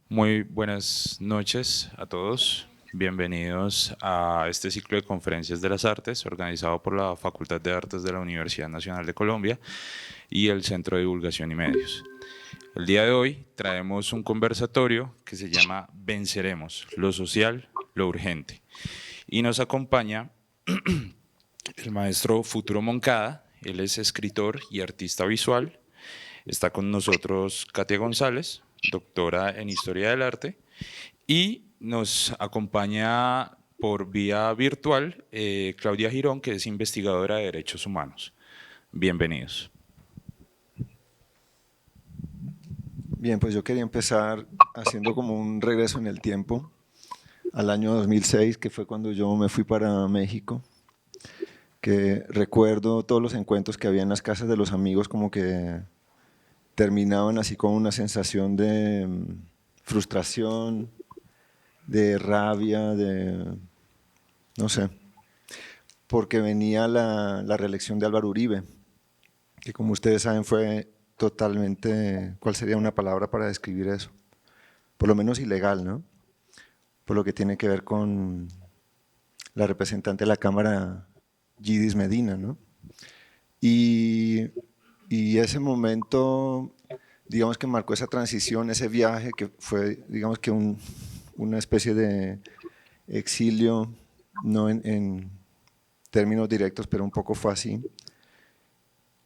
Muy buenas noches a todos. Bienvenidos a este ciclo de conferencias de las artes organizado por la Facultad de Artes de la Universidad Nacional de Colombia y el Centro de Divulgación y Medios. El día de hoy traemos un conversatorio que se llama Venceremos, lo social, lo urgente. Y nos acompaña el maestro Futuro Moncada. Él es escritor y artista visual. Está con nosotros Katia González, doctora en Historia del Arte, y nos acompaña por vía virtual Claudia Girón, que es investigadora de derechos humanos. Bienvenidos. Bien, pues yo quería empezar haciendo como un regreso en el tiempo al año 2006, que fue cuando yo me fui para México, que recuerdo todos los encuentros que había en las casas de los amigos, como que terminaban así con una sensación de frustración, de rabia, no sé, porque venía la reelección de Álvaro Uribe, que como ustedes saben fue totalmente, ¿cuál sería una palabra para describir eso? Por lo menos ilegal, ¿no? Por lo que tiene que ver con la representante de la Cámara, Yidis Medina, ¿no? Y, y ese momento, digamos que marcó esa transición, ese viaje que fue, digamos que una especie de exilio, no en términos directos, pero un poco fue así.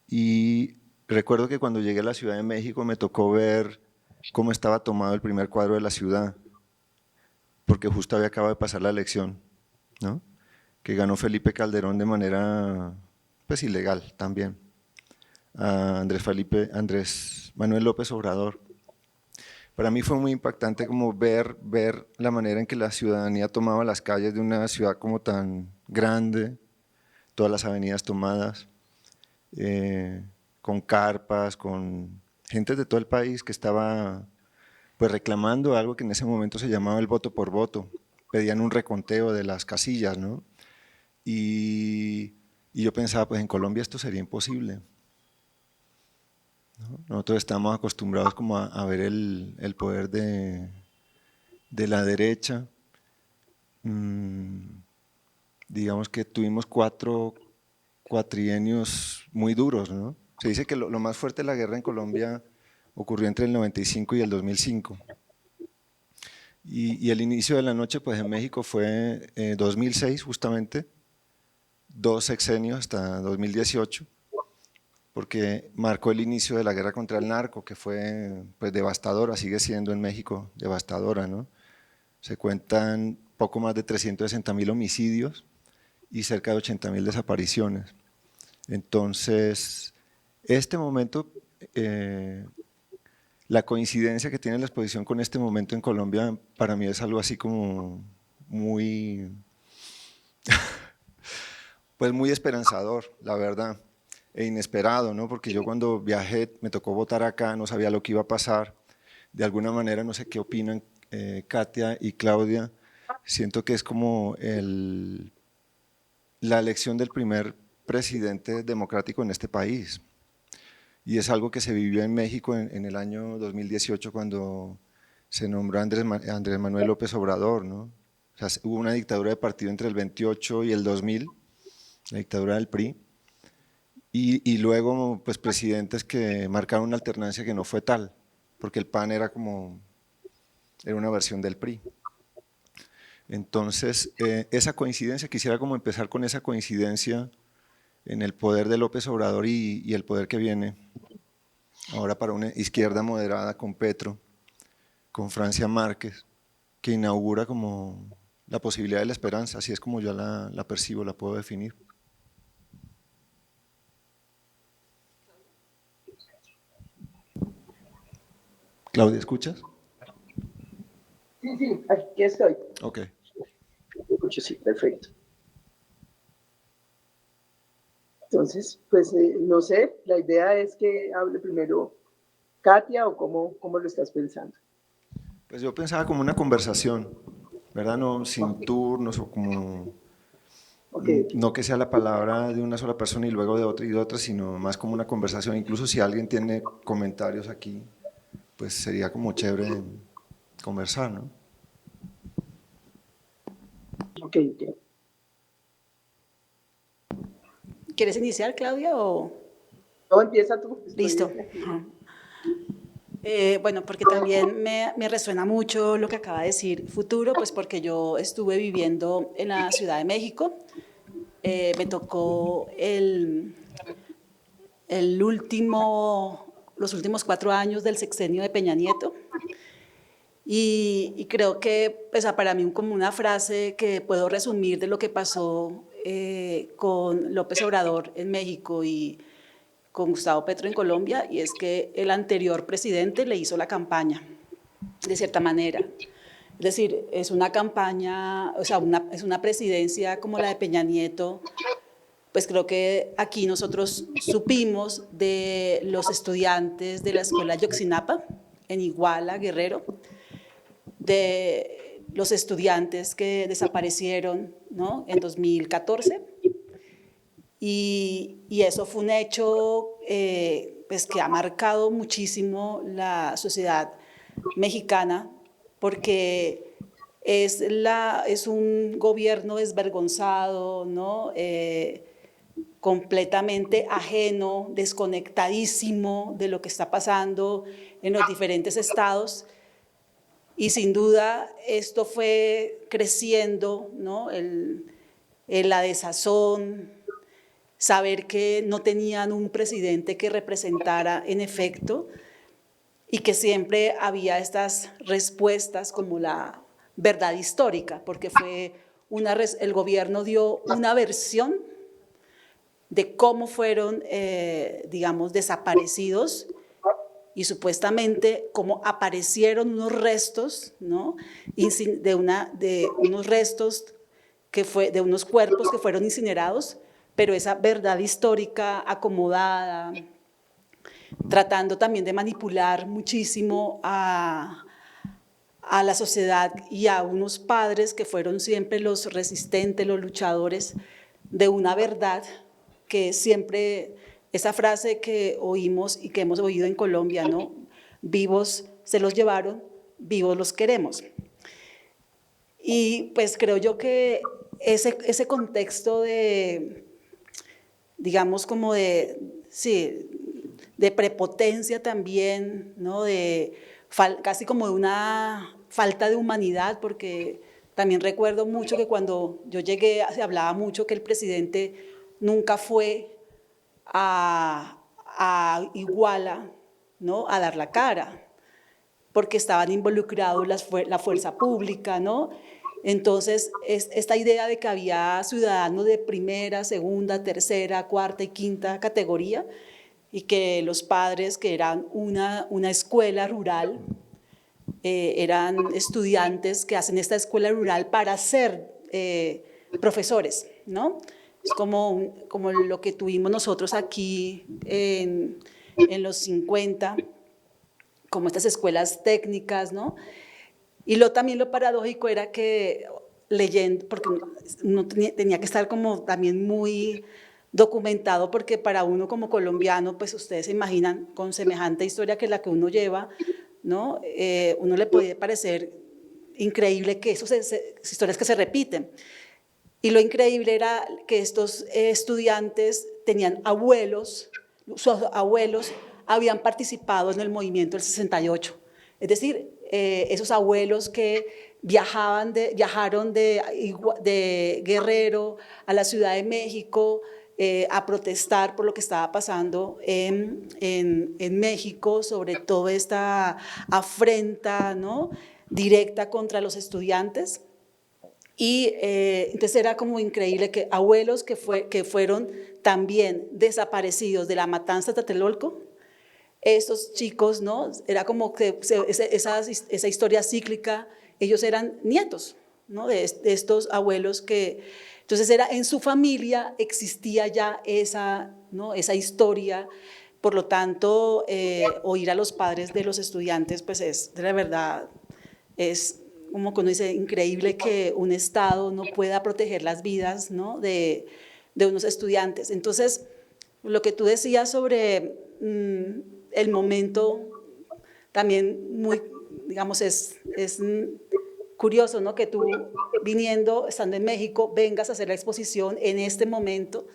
Y recuerdo que cuando llegué a la Ciudad de México me tocó ver cómo estaba tomado el primer cuadro de la ciudad, porque justo había acabado de pasar la elección, ¿no? Que ganó Felipe Calderón de manera pues ilegal también, a Andrés Manuel López Obrador. Para mí fue muy impactante como ver la manera en que la ciudadanía tomaba las calles de una ciudad como tan grande, todas las avenidas tomadas, eh, con carpas, con gente de todo el país que estaba pues reclamando algo que en ese momento se llamaba el voto por voto. Pedían un reconteo de las casillas, ¿no? Y, y yo pensaba, pues en Colombia esto sería imposible, ¿no? Nosotros estamos acostumbrados como a ver el poder de la derecha. Mm, digamos que tuvimos cuatro cuatrienios muy duros, ¿no? Se dice que lo más fuerte de la guerra en Colombia ocurrió entre el 95 y el 2005. Y el inicio de la noche, pues en México fue 2006 justamente, dos sexenios hasta 2018, porque marcó el inicio de la guerra contra el narco, que fue pues devastadora, sigue siendo en México devastadora, ¿no? Se cuentan poco más de 360.000 homicidios y cerca de 80.000 desapariciones. Entonces, este momento, la coincidencia que tiene la exposición con este momento en Colombia, para mí es algo así como muy, pues muy esperanzador, la verdad, e inesperado, ¿no? Porque yo cuando viajé, me tocó votar acá, no sabía lo que iba a pasar. De alguna manera, no sé qué opinan Katia y Claudia, siento que es como la elección del primer presidente democrático en este país. Y es algo que se vivió en México en el año 2018 cuando se nombró Andrés Manuel López Obrador, ¿no? O sea, hubo una dictadura de partido entre el 28 y el 2000, la dictadura del PRI, y luego pues presidentes que marcaron una alternancia que no fue tal, porque el PAN era una versión del PRI. Entonces, esa coincidencia, quisiera como empezar con esa coincidencia en el poder de López Obrador y el poder que viene ahora para una izquierda moderada con Petro, con Francia Márquez, que inaugura como la posibilidad de la esperanza, así es como yo la percibo, la puedo definir. Claudia, ¿escuchas? Sí, sí, aquí estoy. Ok. Escucho, sí, perfecto. Entonces, pues no sé, la idea es que hable primero Katia o cómo lo estás pensando. Pues yo pensaba como una conversación, ¿verdad? No, sin turnos o como, Ok, no que sea la palabra de una sola persona y luego de otra, sino más como una conversación. Incluso si alguien tiene comentarios aquí, pues sería como chévere conversar, ¿no? Ok. ¿Quieres iniciar, Claudia, o...? No, empieza tú. Listo. Bueno, porque también me resuena mucho lo que acaba de decir Futuro, pues porque yo estuve viviendo en la Ciudad de México. Me tocó los últimos 4 años del sexenio de Peña Nieto. Y creo que pues, para mí como una frase que puedo resumir de lo que pasó con López Obrador en México y con Gustavo Petro en Colombia, y es que el anterior presidente le hizo la campaña, de cierta manera. Es decir, es una campaña, o sea, es una presidencia como la de Peña Nieto. Pues creo que aquí nosotros supimos de los estudiantes de la escuela Yoxinapa, en Iguala, Guerrero, de los estudiantes que desaparecieron, ¿no?, en 2014. Y eso fue un hecho pues que ha marcado muchísimo la sociedad mexicana, porque es un gobierno desvergonzado, ¿no?, completamente ajeno, desconectadísimo de lo que está pasando en los diferentes estados. Y sin duda esto fue creciendo, ¿no?, la desazón, saber que no tenían un presidente que representara en efecto y que siempre había estas respuestas como la verdad histórica, porque el gobierno dio una versión de cómo fueron, digamos, desaparecidos y supuestamente cómo aparecieron unos restos, ¿no?, de unos restos de unos cuerpos que fueron incinerados, pero esa verdad histórica acomodada, tratando también de manipular muchísimo a la sociedad y a unos padres que fueron siempre los resistentes, los luchadores de una verdad que siempre, esa frase que oímos y que hemos oído en Colombia, ¿no?, vivos se los llevaron, vivos los queremos. Y pues creo yo que ese contexto de, digamos, como sí, de prepotencia también, ¿no?, casi como de una falta de humanidad, porque también recuerdo mucho que cuando yo llegué se hablaba mucho que el presidente nunca fue a Iguala, ¿no?, a dar la cara, porque estaban involucrados la fuerza pública, ¿no? Entonces, esta idea de que había ciudadanos de primera, segunda, tercera, cuarta y quinta categoría, y que los padres, que eran una escuela rural, eran estudiantes que hacen esta escuela rural para ser profesores, ¿no? Es como lo que tuvimos nosotros aquí en los 50, como estas escuelas técnicas, ¿no? Y también lo paradójico era que leyendo, porque uno tenía que estar como también muy documentado, porque para uno como colombiano, pues ustedes se imaginan, con semejante historia que la que uno lleva, ¿no?, uno le puede parecer increíble que esas historias que se repiten. Y lo increíble era que estos estudiantes tenían abuelos, sus abuelos habían participado en el movimiento del 68. Es decir, esos abuelos que viajaron de Guerrero a la Ciudad de México a protestar por lo que estaba pasando en México, sobre toda esta afrenta, ¿no?, directa contra los estudiantes. Y entonces era como increíble que abuelos que fueron también desaparecidos de la matanza de Tlatelolco, estos chicos, ¿no?, era como que esa historia cíclica, ellos eran nietos, ¿no?, de estos abuelos que, entonces en su familia existía ya ¿no?, esa historia. Por lo tanto, oír a los padres de los estudiantes, pues es, de la verdad, es como cuando dice, increíble que un Estado no pueda proteger las vidas, ¿no?, de unos estudiantes. Entonces, lo que tú decías sobre el momento también digamos, es curioso, ¿no? Que tú, viniendo, estando en México, vengas a hacer la exposición en este momento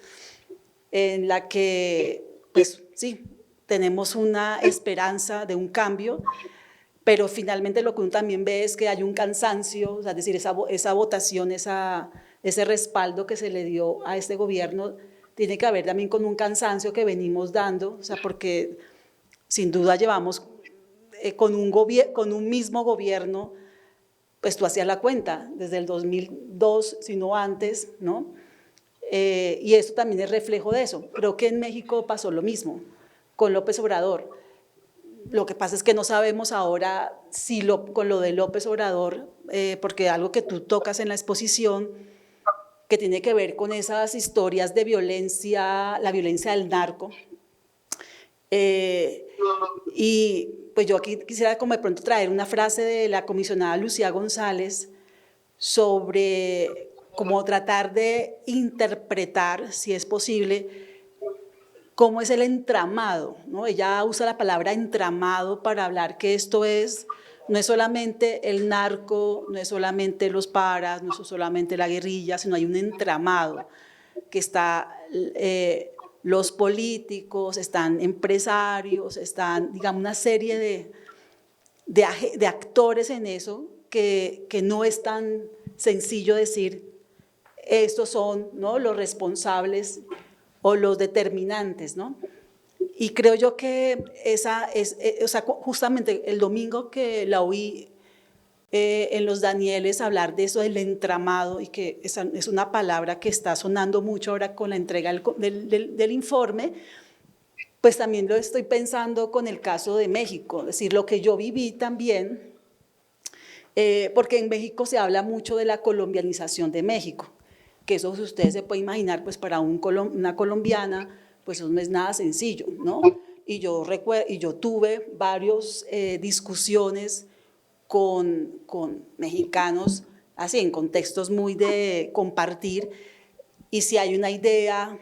en la que, pues sí, tenemos una esperanza de un cambio, pero finalmente lo que uno también ve es que hay un cansancio, o sea, es decir, esa votación, ese respaldo que se le dio a este gobierno, tiene que ver también con un cansancio que venimos dando, o sea, porque sin duda llevamos con un mismo gobierno, pues tú hacías la cuenta, desde el 2002, si no antes, ¿no? Y esto también es reflejo de eso. Creo que en México pasó lo mismo con López Obrador. Lo que pasa es que no sabemos ahora si con lo de López Obrador, porque algo que tú tocas en la exposición, que tiene que ver con esas historias de violencia, la violencia del narco. Y pues yo aquí quisiera como de pronto traer una frase de la comisionada Lucía González sobre cómo tratar de interpretar, si es posible, cómo es el entramado, ¿no? Ella usa la palabra entramado para hablar que esto no es solamente el narco, no es solamente los paras, no es solamente la guerrilla, sino hay un entramado que está los políticos, están empresarios, están, digamos, una serie de actores en eso que no es tan sencillo decir estos son, ¿no?, los responsables o los determinantes, ¿no? Y creo yo que o sea, justamente el domingo que la oí en los Danieles hablar de eso del entramado, y que es una palabra que está sonando mucho ahora con la entrega del informe, pues también lo estoy pensando con el caso de México, es decir, lo que yo viví también, porque en México se habla mucho de la colombianización de México, que eso, si ustedes se pueden imaginar, pues para una colombiana, pues eso no es nada sencillo, ¿no? Y yo tuve varias discusiones con mexicanos, así en contextos muy de compartir, y si hay una idea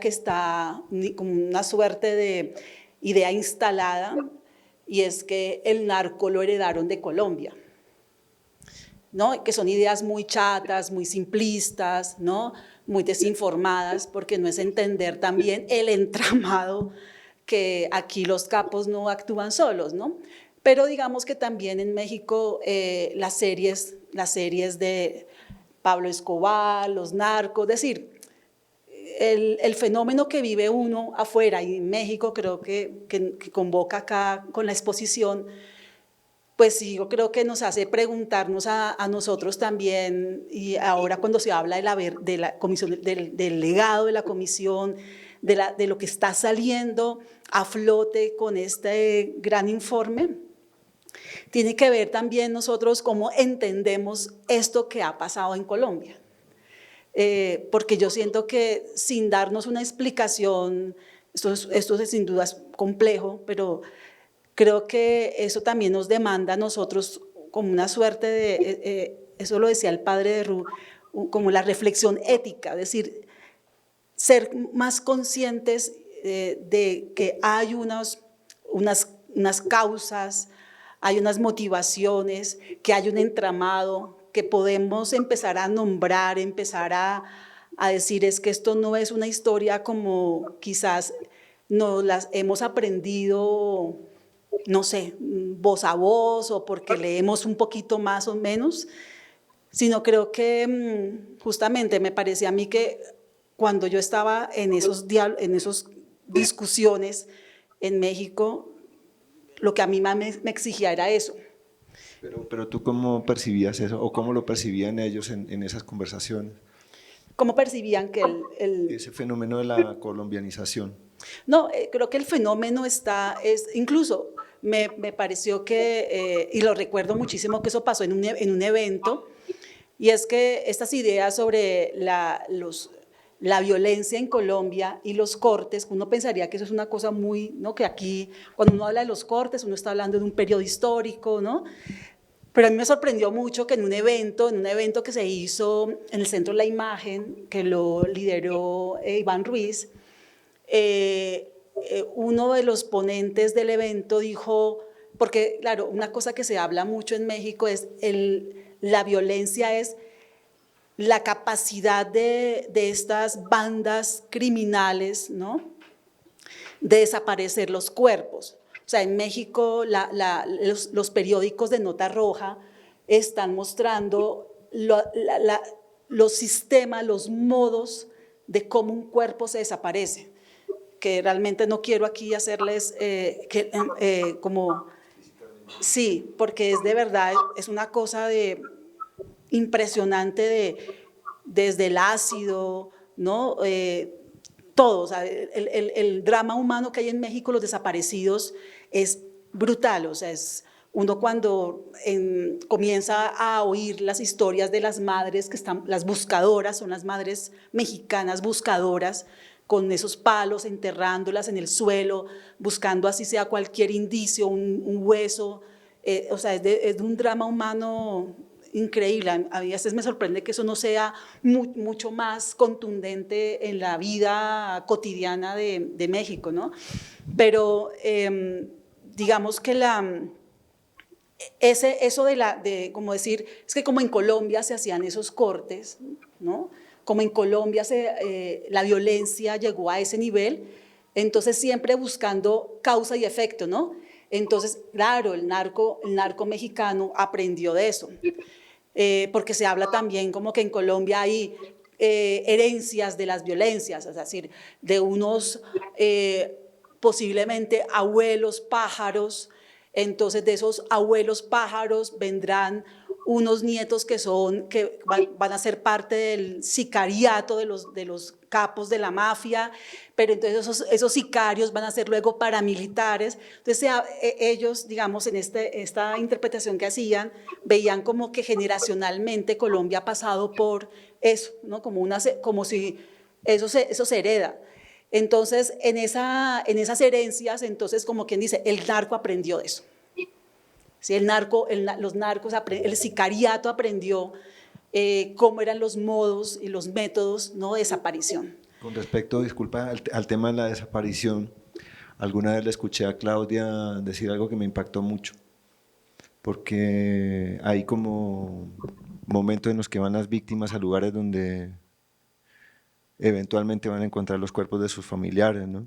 que está como una suerte de idea instalada, y es que el narco lo heredaron de Colombia, ¿no? Que son ideas muy chatas, muy simplistas, ¿no?, muy desinformadas, porque no es entender también el entramado, que aquí los capos no actúan solos, ¿no? Pero digamos que también en México las series de Pablo Escobar, los narcos, es decir, el fenómeno que vive uno afuera, y en México creo que convoca acá con la exposición, pues sí, yo creo que nos hace preguntarnos a nosotros también, y ahora cuando se habla de la comisión, del legado de la comisión, de lo que está saliendo a flote con este gran informe, tiene que ver también nosotros cómo entendemos esto que ha pasado en Colombia. Porque yo siento que sin darnos una explicación, esto es sin duda complejo, pero creo que eso también nos demanda a nosotros como una suerte de, eso lo decía el padre de Ru, como la reflexión ética, es decir, ser más conscientes de que hay unas causas, hay unas motivaciones, que hay un entramado, que podemos empezar a nombrar, empezar a decir es que esto no es una historia como quizás nos las hemos aprendido, no sé, voz a voz o porque leemos un poquito más o menos, sino creo que justamente me parece a mí que cuando yo estaba en esas discusiones en México, lo que a mí más me exigía era eso. Pero tú, ¿cómo percibías eso o cómo lo percibían ellos en esas conversaciones? ¿Cómo percibían que ese fenómeno de la colombianización? No, creo que el fenómeno incluso me pareció que, y lo recuerdo muchísimo, que eso pasó en un evento, y es que estas ideas sobre la violencia en Colombia y los cortes, uno pensaría que eso es una cosa muy, ¿no?, que aquí cuando uno habla de los cortes uno está hablando de un periodo histórico, ¿no? Pero a mí me sorprendió mucho que en un evento que se hizo en el Centro de la Imagen, que lo lideró Iván Ruiz, uno de los ponentes del evento dijo, porque claro, una cosa que se habla mucho en México es la violencia es la capacidad de estas bandas criminales, ¿no?, de desaparecer los cuerpos. O sea, en México los periódicos de nota roja están mostrando los sistemas, los modos de cómo un cuerpo se desaparece, que realmente no quiero aquí hacerles como, sí, porque es de verdad, es una cosa impresionante desde el ácido, ¿no? Todo, o sea, el drama humano que hay en México, los desaparecidos, es brutal, o sea, uno cuando comienza a oír las historias de las madres que están, las buscadoras, son las madres mexicanas buscadoras, con esos palos, enterrándolas en el suelo, buscando así sea cualquier indicio, un hueso, o sea, es de un drama humano increíble. A veces me sorprende que eso no sea mucho más contundente en la vida cotidiana de México, ¿no? Pero digamos que eso como decir, es que como en Colombia se hacían esos cortes, ¿no? Como en Colombia la violencia llegó a ese nivel, entonces siempre buscando causa y efecto, ¿no? Entonces, claro, el narco mexicano aprendió de eso. Porque se habla también como que en Colombia hay herencias de las violencias, es decir, de unos posiblemente abuelos pájaros, entonces de esos abuelos pájaros vendrán unos nietos que van a ser parte del sicariato de los capos de la mafia, pero entonces esos sicarios van a ser luego paramilitares. Entonces ellos, digamos, en esta interpretación que hacían, veían como que generacionalmente Colombia ha pasado por eso, ¿no? Como si eso se hereda. Entonces, en esas herencias, entonces, como quien dice, el narco aprendió de eso. ¿Sí? Los narcos, el sicariato aprendió cómo eran los modos y los métodos, ¿no?, de desaparición. Con respecto, disculpa, al tema de la desaparición, alguna vez le escuché a Claudia decir algo que me impactó mucho, porque hay como momentos en los que van las víctimas a lugares donde eventualmente van a encontrar los cuerpos de sus familiares, ¿no?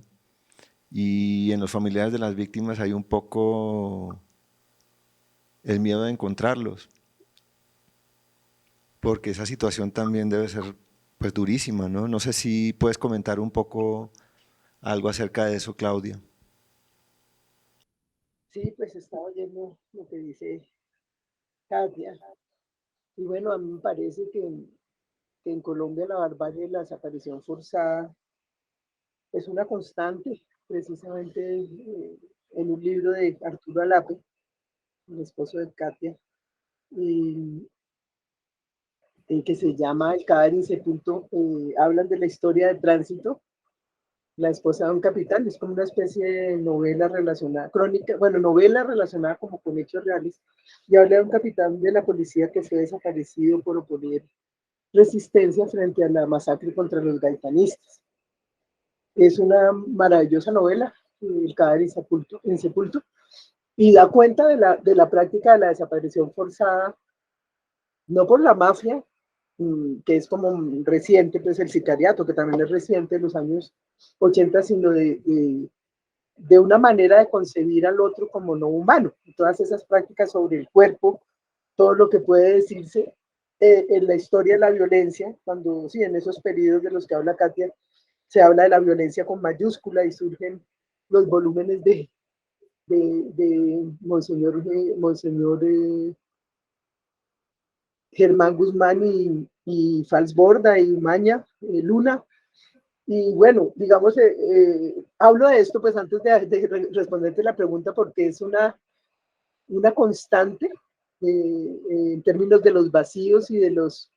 Y en los familiares de las víctimas hay un poco el miedo de encontrarlos, porque esa situación también debe ser pues durísima, ¿no? No sé si puedes comentar un poco algo acerca de eso, Claudia. Sí, pues estaba oyendo lo que dice Katia. Y bueno, a mí me parece que en Colombia la barbarie de la desaparición forzada es una constante, precisamente en un libro de Arturo Alape, el esposo de Katia, y, que se llama El cadáver insepulto. Hablan de la historia de tránsito, la esposa de un capitán, es como una especie de novela relacionada, crónica, bueno, novela relacionada como con hechos reales, y habla de un capitán de la policía que fue desaparecido por oponer resistencia frente a la masacre contra los gaitanistas. Es una maravillosa novela, El cadáver insepulto, y da cuenta de la práctica de la desaparición forzada, no por la mafia, que es como reciente, pues el sicariato, que también es reciente, en los años 80, sino de una manera de concebir al otro como no humano. Todas esas prácticas sobre el cuerpo, todo lo que puede decirse en la historia de la violencia, cuando sí, en esos periodos de los que habla Katia, se habla de la violencia con mayúscula y surgen los volúmenes de Monseñor Germán Guzmán y Falsborda y Maña, Luna. Y bueno, digamos, hablo de esto pues antes de responderte la pregunta, porque es una constante en términos de los vacíos y de los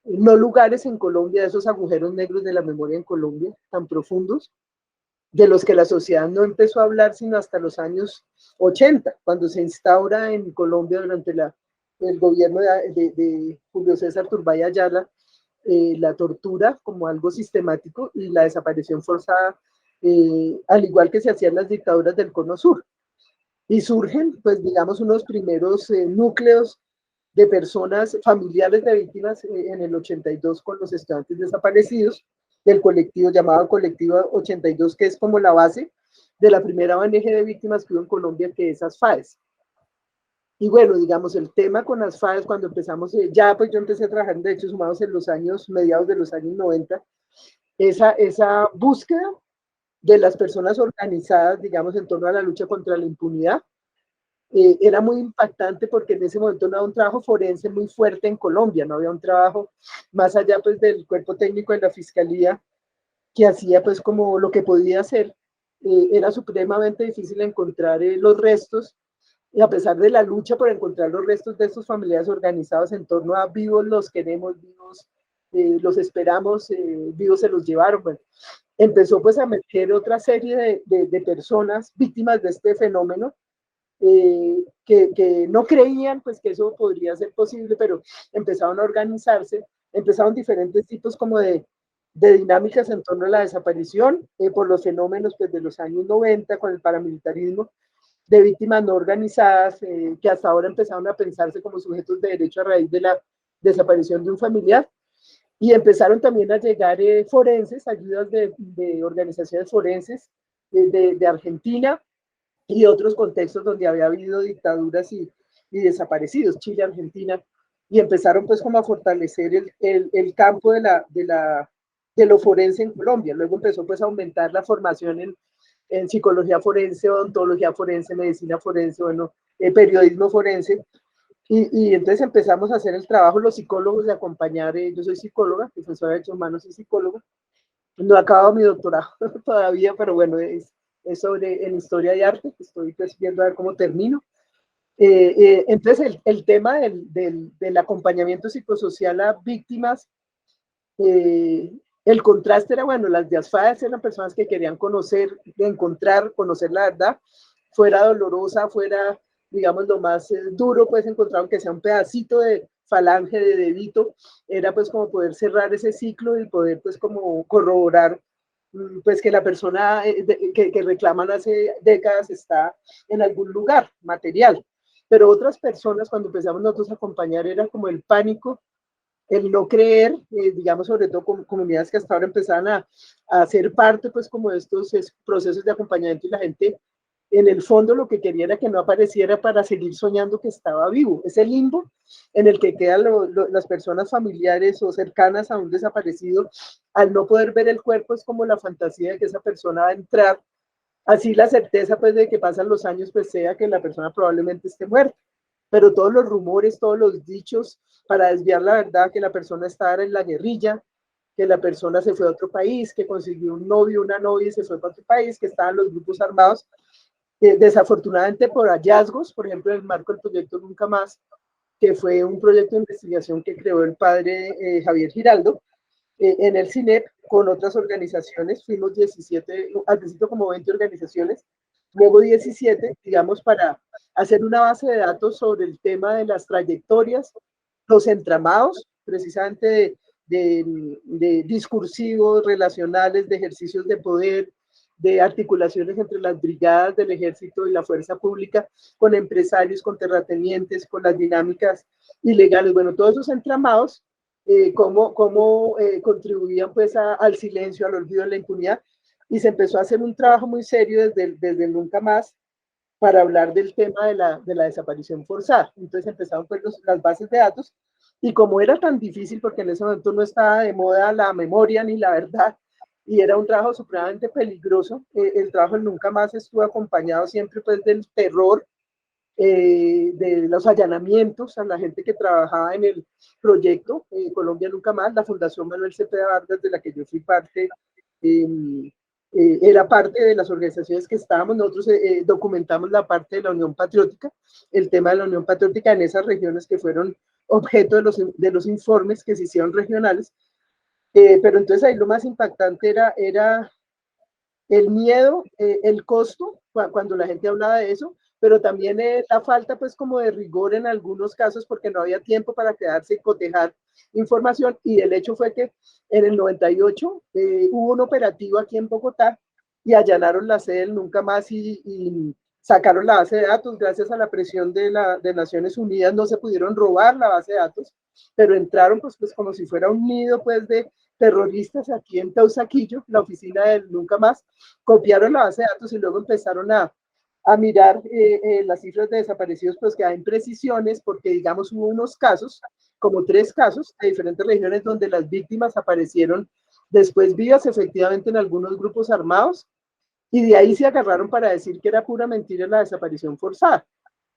no lugares en Colombia, de esos agujeros negros de la memoria en Colombia tan profundos, de los que la sociedad no empezó a hablar sino hasta los años 80, cuando se instaura en Colombia durante el gobierno de Julio César Turbay Ayala, la tortura como algo sistemático y la desaparición forzada, al igual que se hacían las dictaduras del Cono Sur. y surgen, pues digamos, unos primeros núcleos de personas familiares de víctimas en el 82 con los estudiantes desaparecidos, del colectivo llamado Colectivo 82, que es como la base de la primera ONG de víctimas que hubo en Colombia, que es ASFAES. Y bueno, digamos, el tema con ASFAES, cuando empezamos, ya pues yo empecé a trabajar en derechos humanos en los años, mediados de los años 90, esa búsqueda de las personas organizadas, digamos, en torno a la lucha contra la impunidad, era muy impactante porque en ese momento no había un trabajo forense muy fuerte en Colombia, no había un trabajo más allá pues del cuerpo técnico de la fiscalía que hacía pues como lo que podía hacer. Era supremamente difícil encontrar los restos, y a pesar de la lucha por encontrar los restos de estos familiares organizados en torno a vivos los queremos, vivos los esperamos, vivos se los llevaron. Bueno, empezó pues a emerger otra serie de personas víctimas de este fenómeno, que no creían pues que eso podría ser posible, pero empezaron a organizarse, empezaron diferentes tipos como de dinámicas en torno a la desaparición, por los fenómenos pues, de los años 90 con el paramilitarismo, de víctimas no organizadas, que hasta ahora empezaron a pensarse como sujetos de derecho a raíz de la desaparición de un familiar, y empezaron también a llegar forenses, ayudas de organizaciones forenses de Argentina, y otros contextos donde había habido dictaduras y desaparecidos, Chile, Argentina, y empezaron pues como a fortalecer el campo de lo forense en Colombia. Luego empezó pues a aumentar la formación en psicología forense, odontología forense, medicina forense, bueno, periodismo forense, y entonces empezamos a hacer el trabajo los psicólogos de acompañar, yo soy psicóloga, profesora de derechos humanos y psicóloga, no he acabado mi doctorado todavía, pero bueno, es sobre en historia y arte, estoy pues viendo a ver cómo termino. Entonces el tema del acompañamiento psicosocial a víctimas, el contraste era, bueno, las de ASFAES eran personas que querían conocer, encontrar, conocer la verdad, fuera dolorosa, fuera, digamos, lo más duro, pues encontraron que sea un pedacito de falange, de dedito, era pues como poder cerrar ese ciclo y poder pues como corroborar pues que la persona que reclaman hace décadas está en algún lugar material. Pero otras personas, cuando empezamos nosotros a acompañar, era como el pánico, el no creer, digamos, sobre todo con comunidades que hasta ahora empezaban a ser parte, pues, como de estos procesos de acompañamiento, y la gente, en el fondo, lo que quería era que no apareciera para seguir soñando que estaba vivo. Ese limbo en el que quedan las personas familiares o cercanas a un desaparecido, al no poder ver el cuerpo, es como la fantasía de que esa persona va a entrar. Así la certeza, pues, de que pasan los años, pues, sea que la persona probablemente esté muerta. Pero todos los rumores, todos los dichos para desviar la verdad, que la persona estaba en la guerrilla, que la persona se fue a otro país, que consiguió un novio, una novia y se fue para otro país, que estaban los grupos armados. Desafortunadamente por hallazgos, por ejemplo, en el marco del proyecto Nunca Más, que fue un proyecto de investigación que creó el padre Javier Giraldo, en el CINEP con otras organizaciones, fuimos 17, al principio como 20 organizaciones, luego 17, digamos, para hacer una base de datos sobre el tema de las trayectorias, los entramados, precisamente de discursivos, relacionales, de ejercicios de poder, de articulaciones entre las brigadas del ejército y la fuerza pública, con empresarios, con terratenientes, con las dinámicas ilegales. Bueno, todos esos entramados, cómo contribuían pues al silencio, al olvido, a la impunidad, y se empezó a hacer un trabajo muy serio desde el Nunca Más para hablar del tema de la desaparición forzada. Entonces empezaron pues las bases de datos, y como era tan difícil, porque en ese momento no estaba de moda la memoria ni la verdad, y era un trabajo supremamente peligroso, el trabajo del Nunca Más estuvo acompañado siempre pues del terror, de los allanamientos a la gente que trabajaba en el proyecto Colombia Nunca Más. La Fundación Manuel Cepeda Vargas, de la que yo fui parte, era parte de las organizaciones que estábamos. Nosotros documentamos la parte de la Unión Patriótica, el tema de la Unión Patriótica en esas regiones que fueron objeto de los informes que se hicieron regionales. Pero entonces ahí lo más impactante era el miedo, el costo, cuando la gente hablaba de eso, pero también la falta pues como de rigor en algunos casos, porque no había tiempo para quedarse y cotejar información. Y el hecho fue que en el 98 hubo un operativo aquí en Bogotá y allanaron la sede del Nunca Más, y sacaron la base de datos gracias a la presión de Naciones Unidas, no se pudieron robar la base de datos, pero entraron pues como si fuera un nido pues de terroristas aquí en Teusaquillo, la oficina del Nunca Más, copiaron la base de datos y luego empezaron a mirar las cifras de desaparecidos, pues que hay imprecisiones, porque digamos hubo unos casos, como 3 casos de diferentes regiones donde las víctimas aparecieron después vivas efectivamente en algunos grupos armados, y de ahí se agarraron para decir que era pura mentira la desaparición forzada.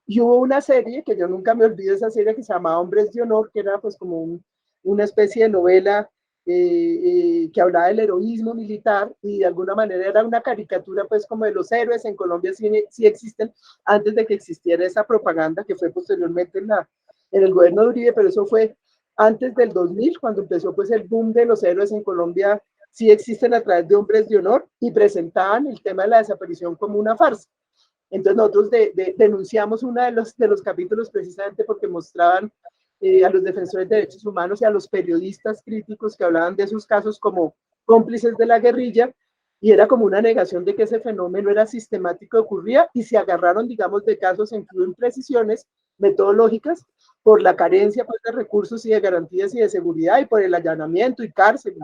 Y hubo una serie, que yo nunca me olvido, esa serie que se llamaba Hombres de Honor, que era pues como una especie de novela que hablaba del heroísmo militar y de alguna manera era una caricatura pues como de los héroes. En Colombia sí existen, antes de que existiera esa propaganda que fue posteriormente en el gobierno de Uribe, pero eso fue antes del 2000, cuando empezó pues el boom de los héroes en Colombia. Sí existen a través de Hombres de Honor y presentaban el tema de la desaparición como una farsa. Entonces nosotros denunciamos uno de los capítulos precisamente porque mostraban a los defensores de derechos humanos y a los periodistas críticos que hablaban de esos casos como cómplices de la guerrilla, y era como una negación de que ese fenómeno era sistemático y ocurría, y se agarraron, digamos, de casos en que hubo imprecisiones metodológicas por la carencia pues, de recursos y de garantías y de seguridad, y por el allanamiento y cárcel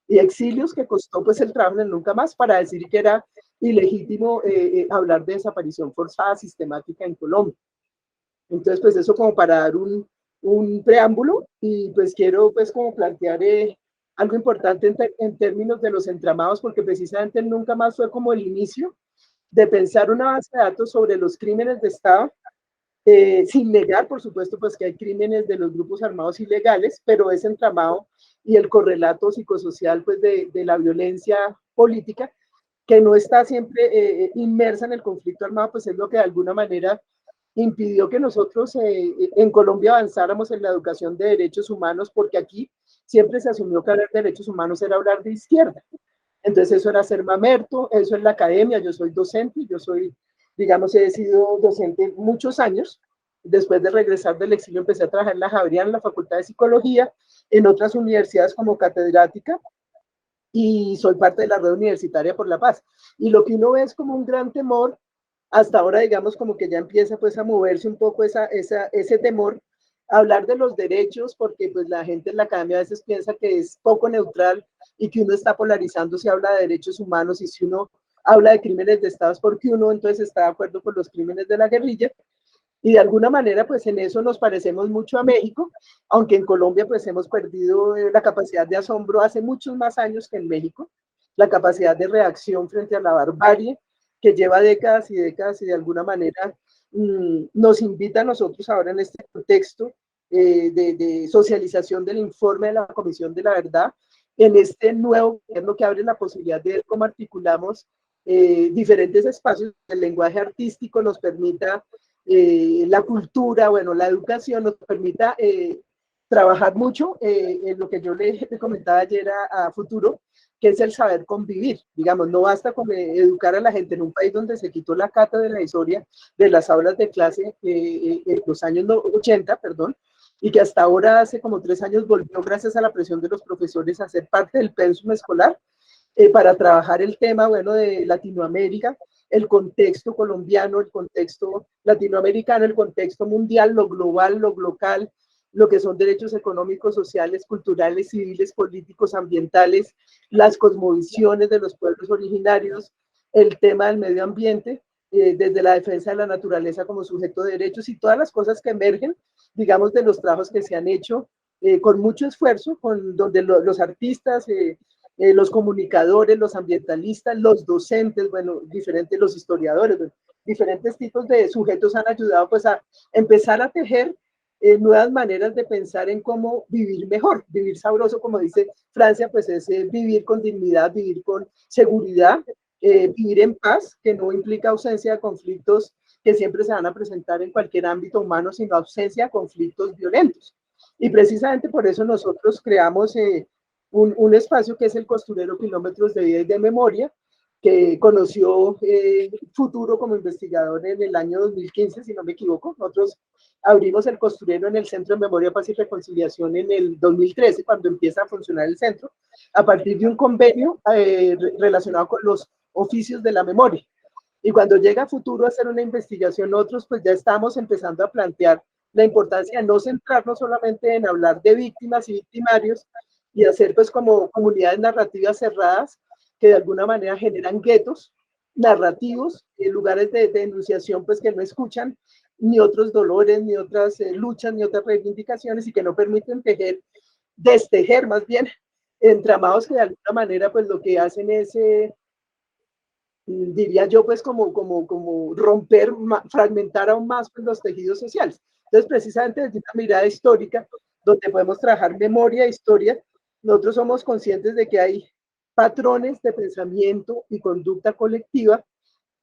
y exilios que costó pues el trabajo en Nunca Más para decir que era ilegítimo hablar de desaparición forzada sistemática en Colombia. Entonces, pues eso como para dar un preámbulo, y pues quiero pues como plantear algo importante en términos de los entramados, porque precisamente Nunca Más fue como el inicio de pensar una base de datos sobre los crímenes de Estado, sin negar, por supuesto, pues que hay crímenes de los grupos armados ilegales, pero ese entramado y el correlato psicosocial pues de la violencia política, que no está siempre inmersa en el conflicto armado, pues es lo que de alguna manera impidió que nosotros en Colombia avanzáramos en la educación de derechos humanos, porque aquí siempre se asumió que hablar de derechos humanos era hablar de izquierda. Entonces eso era ser mamerto, eso en la academia. Yo soy docente, yo soy, digamos, he sido docente muchos años. Después de regresar del exilio empecé a trabajar en la Javeriana, en la Facultad de Psicología, en otras universidades como catedrática, y soy parte de la Red Universitaria por la Paz. Y lo que uno ve es como un gran temor, hasta ahora digamos como que ya empieza pues a moverse un poco ese temor a hablar de los derechos, porque pues la gente en la academia a veces piensa que es poco neutral y que uno está polarizando si habla de derechos humanos, y si uno habla de crímenes de Estado es porque uno entonces está de acuerdo con los crímenes de la guerrilla. Y de alguna manera, pues en eso nos parecemos mucho a México, aunque en Colombia pues hemos perdido la capacidad de asombro hace muchos más años que en México, la capacidad de reacción frente a la barbarie que lleva décadas y décadas, y de alguna manera nos invita a nosotros ahora en este contexto de socialización del informe de la Comisión de la Verdad, en este nuevo gobierno que abre la posibilidad de ver cómo articulamos diferentes espacios, el lenguaje artístico nos permita la cultura, bueno, la educación nos permita trabajar mucho en lo que yo le comentaba ayer a Futuro, que es el saber convivir. Digamos, no basta con educar a la gente en un país donde se quitó la cátedra de la historia de las aulas de clase en los años 80, perdón, y que hasta ahora, hace como 3 años, volvió, gracias a la presión de los profesores, a ser parte del pensum escolar para trabajar el tema, bueno, de Latinoamérica, el contexto colombiano, el contexto latinoamericano, el contexto mundial, lo global, lo local, lo que son derechos económicos, sociales, culturales, civiles, políticos, ambientales, las cosmovisiones de los pueblos originarios, el tema del medio ambiente, desde la defensa de la naturaleza como sujeto de derechos, y todas las cosas que emergen, digamos, de los trabajos que se han hecho con mucho esfuerzo, donde los artistas, los comunicadores, los ambientalistas, los docentes, bueno, diferentes, los historiadores, bueno, diferentes tipos de sujetos han ayudado pues a empezar a tejer nuevas maneras de pensar en cómo vivir mejor, vivir sabroso, como dice Francia, pues es vivir con dignidad, vivir con seguridad, vivir en paz, que no implica ausencia de conflictos que siempre se van a presentar en cualquier ámbito humano, sino ausencia de conflictos violentos. Y precisamente por eso nosotros creamos un espacio que es el Costurero Kilómetros de Vida y de Memoria, que conoció Futuro como investigador en el año 2015, si no me equivoco. Nosotros abrimos el Costurero en el Centro de Memoria, Paz y Reconciliación en el 2013, cuando empieza a funcionar el centro, a partir de un convenio relacionado con los oficios de la memoria. Y cuando llega a futuro a hacer una investigación, otros pues ya estamos empezando a plantear la importancia de no centrarnos solamente en hablar de víctimas y victimarios y hacer pues como comunidades narrativas cerradas que de alguna manera generan guetos narrativos, lugares de enunciación pues que no escuchan ni otros dolores, ni otras luchas, ni otras reivindicaciones y que no permiten tejer, destejer más bien, entramados que de alguna manera pues lo que hacen es diría yo, pues como romper, fragmentar aún más pues, los tejidos sociales. Entonces, precisamente desde una mirada histórica, donde podemos trabajar memoria, historia, nosotros somos conscientes de que hay patrones de pensamiento y conducta colectiva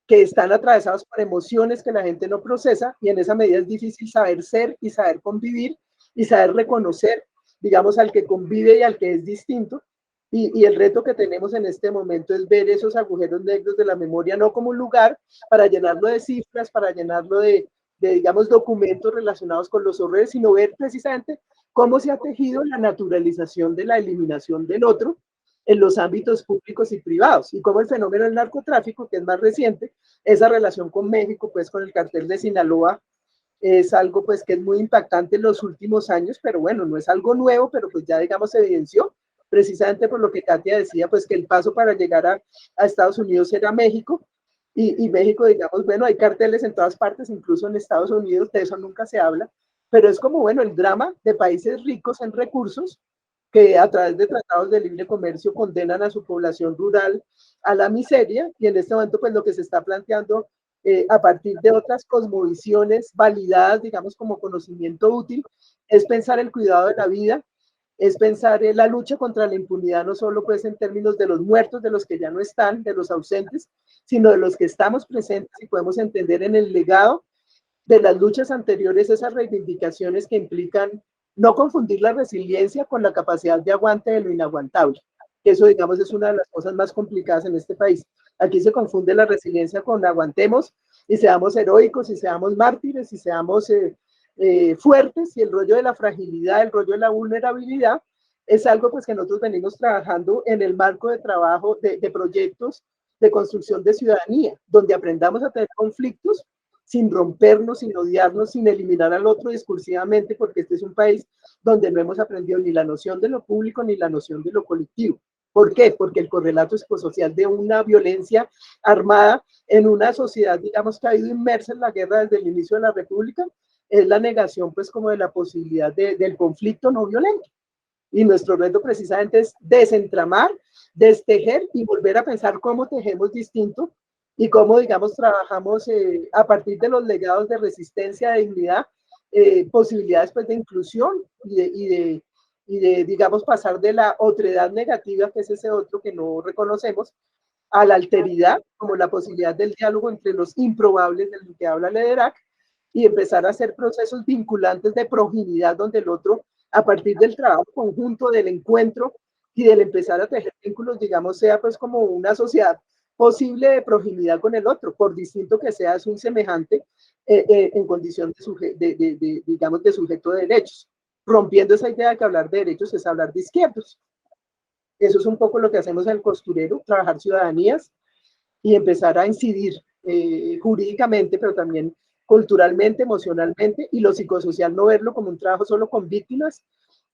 que están atravesados por emociones que la gente no procesa y en esa medida es difícil saber ser y saber convivir y saber reconocer, digamos, al que convive y al que es distinto. Y el reto que tenemos en este momento es ver esos agujeros negros de la memoria no como un lugar para llenarlo de cifras, para llenarlo digamos, documentos relacionados con los horrores, sino ver precisamente cómo se ha tejido la naturalización de la eliminación del otro en los ámbitos públicos y privados, y cómo el fenómeno del narcotráfico, que es más reciente, esa relación con México, pues con el cartel de Sinaloa, es algo pues que es muy impactante en los últimos años, pero bueno, no es algo nuevo, pero pues ya digamos se evidenció, precisamente por lo que Katia decía, pues que el paso para llegar a Estados Unidos era México, y México, digamos, bueno, hay carteles en todas partes, incluso en Estados Unidos, de eso nunca se habla, pero es como, bueno, el drama de países ricos en recursos, que a través de tratados de libre comercio condenan a su población rural a la miseria, y en este momento pues lo que se está planteando a partir de otras cosmovisiones validadas, digamos, como conocimiento útil, es pensar el cuidado de la vida, es pensar en la lucha contra la impunidad, no solo pues en términos de los muertos, de los que ya no están, de los ausentes, sino de los que estamos presentes y podemos entender en el legado de las luchas anteriores esas reivindicaciones que implican no confundir la resiliencia con la capacidad de aguante de lo inaguantable. Eso, digamos, es una de las cosas más complicadas en este país. Aquí se confunde la resiliencia con aguantemos y seamos heroicos y seamos mártires y seamos fuertes, y el rollo de la fragilidad, el rollo de la vulnerabilidad es algo pues que nosotros venimos trabajando en el marco de trabajo de proyectos de construcción de ciudadanía, donde aprendamos a tener conflictos sin rompernos, sin odiarnos, sin eliminar al otro discursivamente, porque este es un país donde no hemos aprendido ni la noción de lo público ni la noción de lo colectivo. ¿Por qué? Porque el correlato psicosocial de una violencia armada en una sociedad, digamos, que ha ido inmersa en la guerra desde el inicio de la República, es la negación, pues, como de la posibilidad del conflicto no violento. Y nuestro reto precisamente es desentramar, destejer y volver a pensar cómo tejemos distinto y cómo, digamos, trabajamos a partir de los legados de resistencia, de dignidad, posibilidades pues, de inclusión digamos, pasar de la otredad negativa, que es ese otro que no reconocemos, a la alteridad, como la posibilidad del diálogo entre los improbables del que habla Lederach, y empezar a hacer procesos vinculantes de proximidad donde el otro, a partir del trabajo conjunto, del encuentro y del empezar a tejer vínculos, digamos, sea pues como una sociedad posible de proximidad con el otro, por distinto que sea, es un semejante en condición digamos, de sujeto de derechos, rompiendo esa idea de que hablar de derechos es hablar de izquierdos. Eso es un poco lo que hacemos en el costurero, trabajar ciudadanías y empezar a incidir jurídicamente, pero también culturalmente, emocionalmente, y lo psicosocial no verlo como un trabajo solo con víctimas,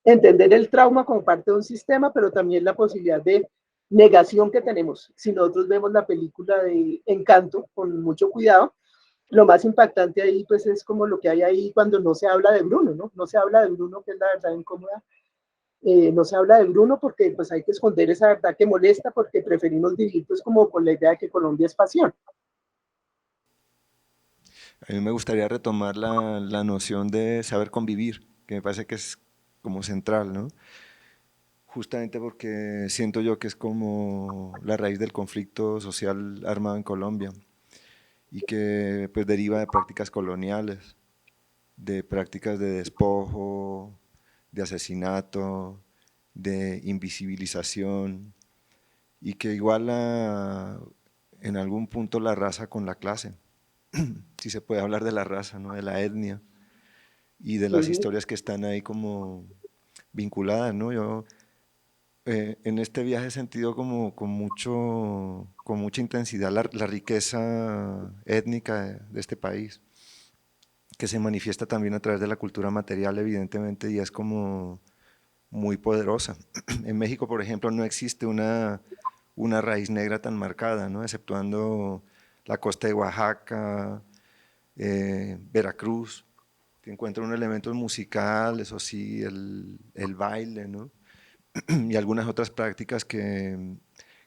entender el trauma como parte de un sistema, pero también la posibilidad de negación que tenemos. Si nosotros vemos la película de Encanto con mucho cuidado, lo más impactante ahí pues es como lo que hay ahí cuando no se habla de Bruno, ¿no? No se habla de Bruno, que es la verdad incómoda. No se habla de Bruno porque pues hay que esconder esa verdad que molesta, porque preferimos vivir pues como con la idea de que Colombia es pasión. A mí me gustaría retomar la noción de saber convivir, que me parece que es como central, ¿no? Justamente porque siento yo que es como la raíz del conflicto social armado en Colombia y que pues deriva de prácticas coloniales, de prácticas de despojo, de asesinato, de invisibilización y que iguala en algún punto la raza con la clase, si se puede hablar de la raza, ¿no? De la etnia y de las historias que están ahí como vinculadas, ¿no? Yo en este viaje he sentido como con mucha intensidad la riqueza étnica de este país, que se manifiesta también a través de la cultura material, evidentemente, y es como muy poderosa. En México, por ejemplo, no existe una raíz negra tan marcada, ¿no? Exceptuando la costa de Oaxaca, Veracruz, que encuentra unos elementos musicales, o sí, el baile, ¿no? Y algunas otras prácticas que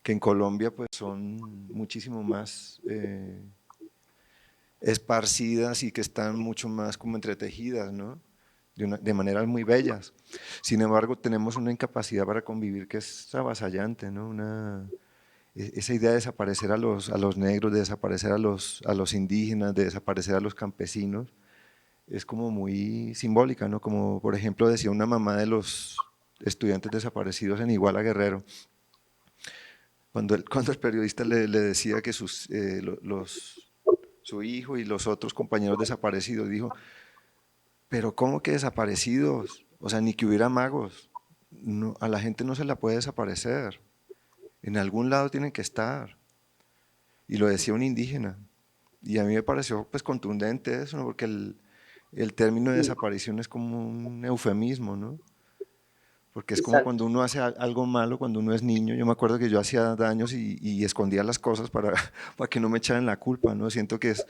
en Colombia pues son muchísimo más esparcidas y que están mucho más como entretejidas, ¿no? De maneras muy bellas. Sin embargo, tenemos una incapacidad para convivir que es avasallante, ¿no? Esa idea de desaparecer a los negros, de desaparecer a los indígenas, de desaparecer a los campesinos, es como muy simbólica, ¿no? Como por ejemplo decía una mamá de los estudiantes desaparecidos en Iguala Guerrero, cuando el periodista le decía que su hijo y los otros compañeros desaparecidos, dijo, pero ¿cómo que desaparecidos? O sea, ni que hubiera magos. No, a la gente no se la puede desaparecer. En algún lado tienen que estar. Y lo decía un indígena. Y a mí me pareció pues contundente eso, ¿no? Porque el término de Sí, desaparición es como un eufemismo, ¿no? Porque es como exacto. cuando uno hace algo malo, cuando uno es niño. Yo me acuerdo que yo hacía daños y escondía las cosas para que no me echaran la culpa, ¿no? Siento que es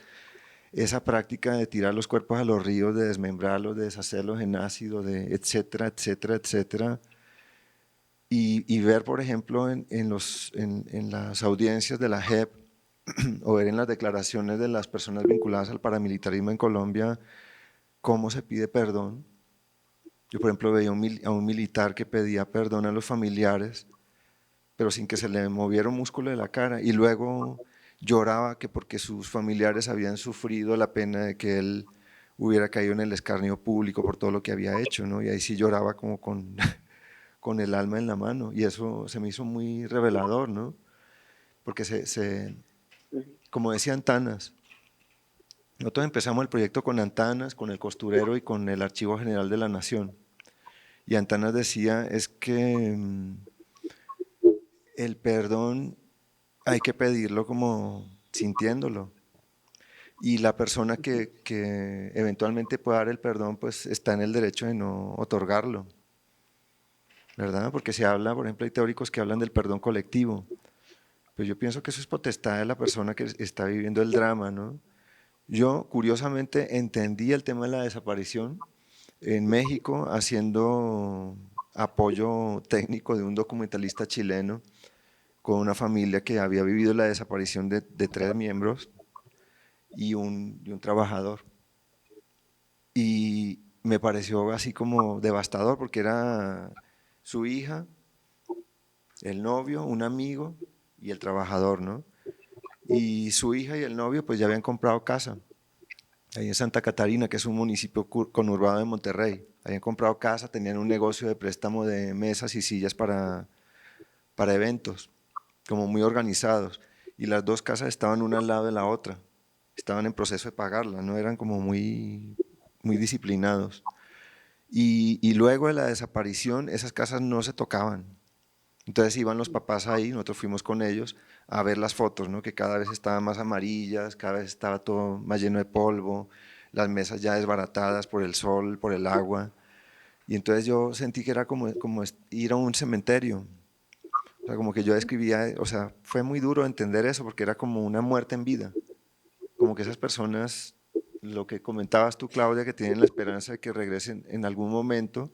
esa práctica de tirar los cuerpos a los ríos, de desmembrarlos, de deshacerlos en ácido, de etcétera, etcétera, etcétera. Y ver, por ejemplo, en las audiencias de la JEP o ver en las declaraciones de las personas vinculadas al paramilitarismo en Colombia cómo se pide perdón. Yo, por ejemplo, veía a un militar que pedía perdón a los familiares, pero sin que se le moviera un músculo de la cara, y luego lloraba que porque sus familiares habían sufrido la pena de que él hubiera caído en el escarnio público por todo lo que había hecho, ¿no? Y ahí sí lloraba como con el alma en la mano, y eso se me hizo muy revelador, ¿no? Porque Ujú. como decía Antanas, nosotros empezamos el proyecto con Antanas, con el costurero y con el Archivo General de la Nación. Y Antanas decía, es que el perdón hay que pedirlo como sintiéndolo. Y la persona que eventualmente pueda dar el perdón, pues está en el derecho de no otorgarlo, ¿verdad? Porque se habla, por ejemplo, hay teóricos que hablan del perdón colectivo. Pero yo pienso que eso es potestad de la persona que está viviendo el drama, ¿no? Yo, curiosamente, entendí el tema de la desaparición en México haciendo apoyo técnico de un documentalista chileno con una familia que había vivido la desaparición de 3 miembros y un trabajador. Y me pareció así como devastador porque era su hija, el novio, un amigo y el trabajador, ¿no? Y su hija y el novio pues ya habían comprado casa ahí en Santa Catarina, que es un municipio conurbado de Monterrey. Habían comprado casa, tenían un negocio de préstamo de mesas y sillas para eventos, como muy organizados. Y las dos casas estaban una al lado de la otra. Estaban en proceso de pagarla, no eran como muy disciplinados. Y luego de la desaparición, esas casas no se tocaban. Entonces iban los papás ahí, nosotros fuimos con ellos a ver las fotos, ¿no? Que cada vez estaban más amarillas, cada vez estaba todo más lleno de polvo, las mesas ya desbaratadas por el sol, por el agua. Y entonces yo sentí que era como ir a un cementerio. O sea, como que yo describía, o sea, fue muy duro entender eso porque era como una muerte en vida. Como que esas personas, lo que comentabas tú, Claudia, que tienen la esperanza de que regresen en algún momento,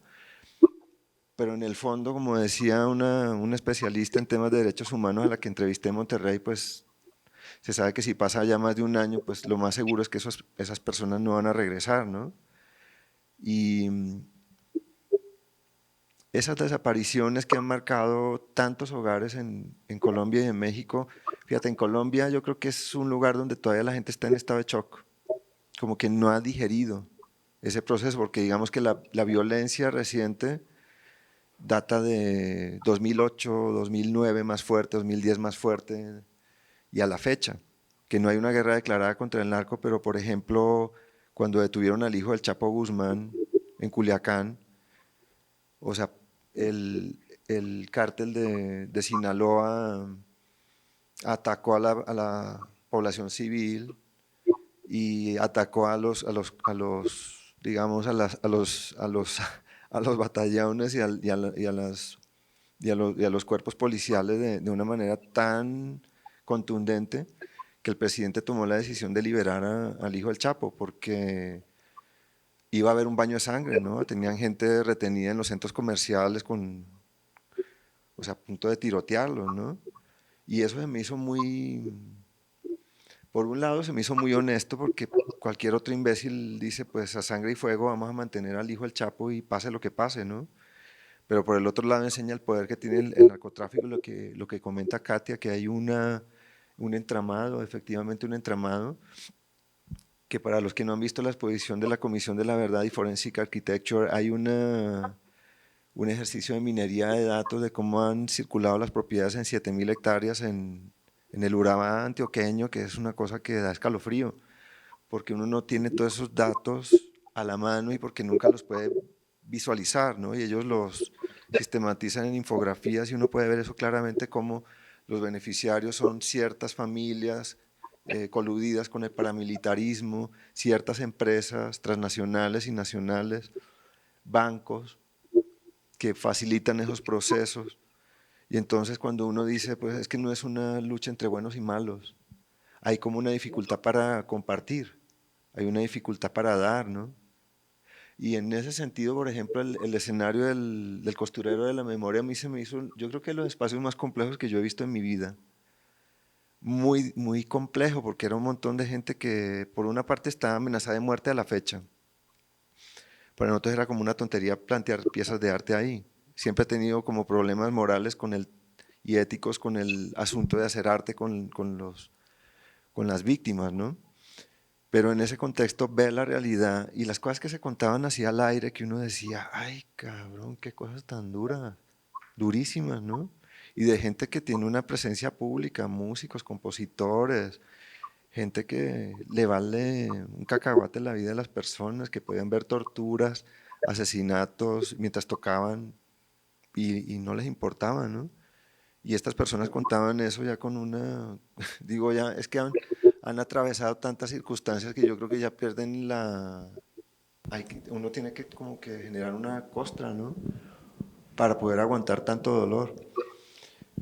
pero en el fondo, como decía una especialista en temas de derechos humanos a la que entrevisté en Monterrey, pues se sabe que si pasa ya más de un año, pues lo más seguro es que esas personas no van a regresar, ¿no? Y esas desapariciones que han marcado tantos hogares en Colombia y en México, fíjate, en Colombia yo creo que es un lugar donde todavía la gente está en estado de shock, como que no ha digerido ese proceso, porque digamos que la violencia reciente data de 2008, 2009 más fuerte, 2010 más fuerte, y a la fecha, que no hay una guerra declarada contra el narco, pero por ejemplo, cuando detuvieron al hijo del Chapo Guzmán en Culiacán, o sea, el, el cártel de Sinaloa atacó a la población civil y atacó digamos, a los batallones y a los cuerpos policiales de una manera tan contundente que el presidente tomó la decisión de liberar al hijo del Chapo, porque iba a haber un baño de sangre, ¿no? Tenían gente retenida en los centros comerciales o sea, a punto de tirotearlos, ¿no? Y eso se me hizo por un lado se me hizo muy honesto, porque cualquier otro imbécil dice, pues a sangre y fuego vamos a mantener al hijo del Chapo y pase lo que pase, ¿no? Pero por el otro lado enseña el poder que tiene el narcotráfico, lo que comenta Katia, que hay un entramado, efectivamente un entramado, que para los que no han visto la exposición de la Comisión de la Verdad y Forensic Architecture, hay un ejercicio de minería de datos de cómo han circulado las propiedades en 7.000 hectáreas en el Urabá antioqueño, que es una cosa que da escalofrío, porque uno no tiene todos esos datos a la mano y porque nunca los puede visualizar, ¿no? Y ellos los sistematizan en infografías y uno puede ver eso claramente, como los beneficiarios son ciertas familias coludidas con el paramilitarismo, ciertas empresas transnacionales y nacionales, bancos que facilitan esos procesos. Y entonces cuando uno dice, pues es que no es una lucha entre buenos y malos, hay como una dificultad para compartir, hay una dificultad para dar, ¿no? Y en ese sentido, por ejemplo, el escenario del costurero de la memoria a mí se me hizo, yo creo que los espacios más complejos que yo he visto en mi vida. Muy, muy complejo, porque era un montón de gente que por una parte estaba amenazada de muerte a la fecha. Para nosotros era como una tontería plantear piezas de arte ahí. Siempre he tenido como problemas morales y éticos con el asunto de hacer arte con las víctimas, ¿no? Pero en ese contexto ver la realidad y las cosas que se contaban así al aire, que uno decía, ay cabrón, qué cosas tan duras, durísimas, ¿no? Y de gente que tiene una presencia pública, músicos, compositores, gente que le vale un cacahuate la vida de las personas, que podían ver torturas, asesinatos mientras tocaban y no les importaba, ¿no? Y estas personas contaban eso ya con digo ya, es que han atravesado tantas circunstancias que yo creo que ya pierden uno tiene que como que generar una costra, ¿no? Para poder aguantar tanto dolor.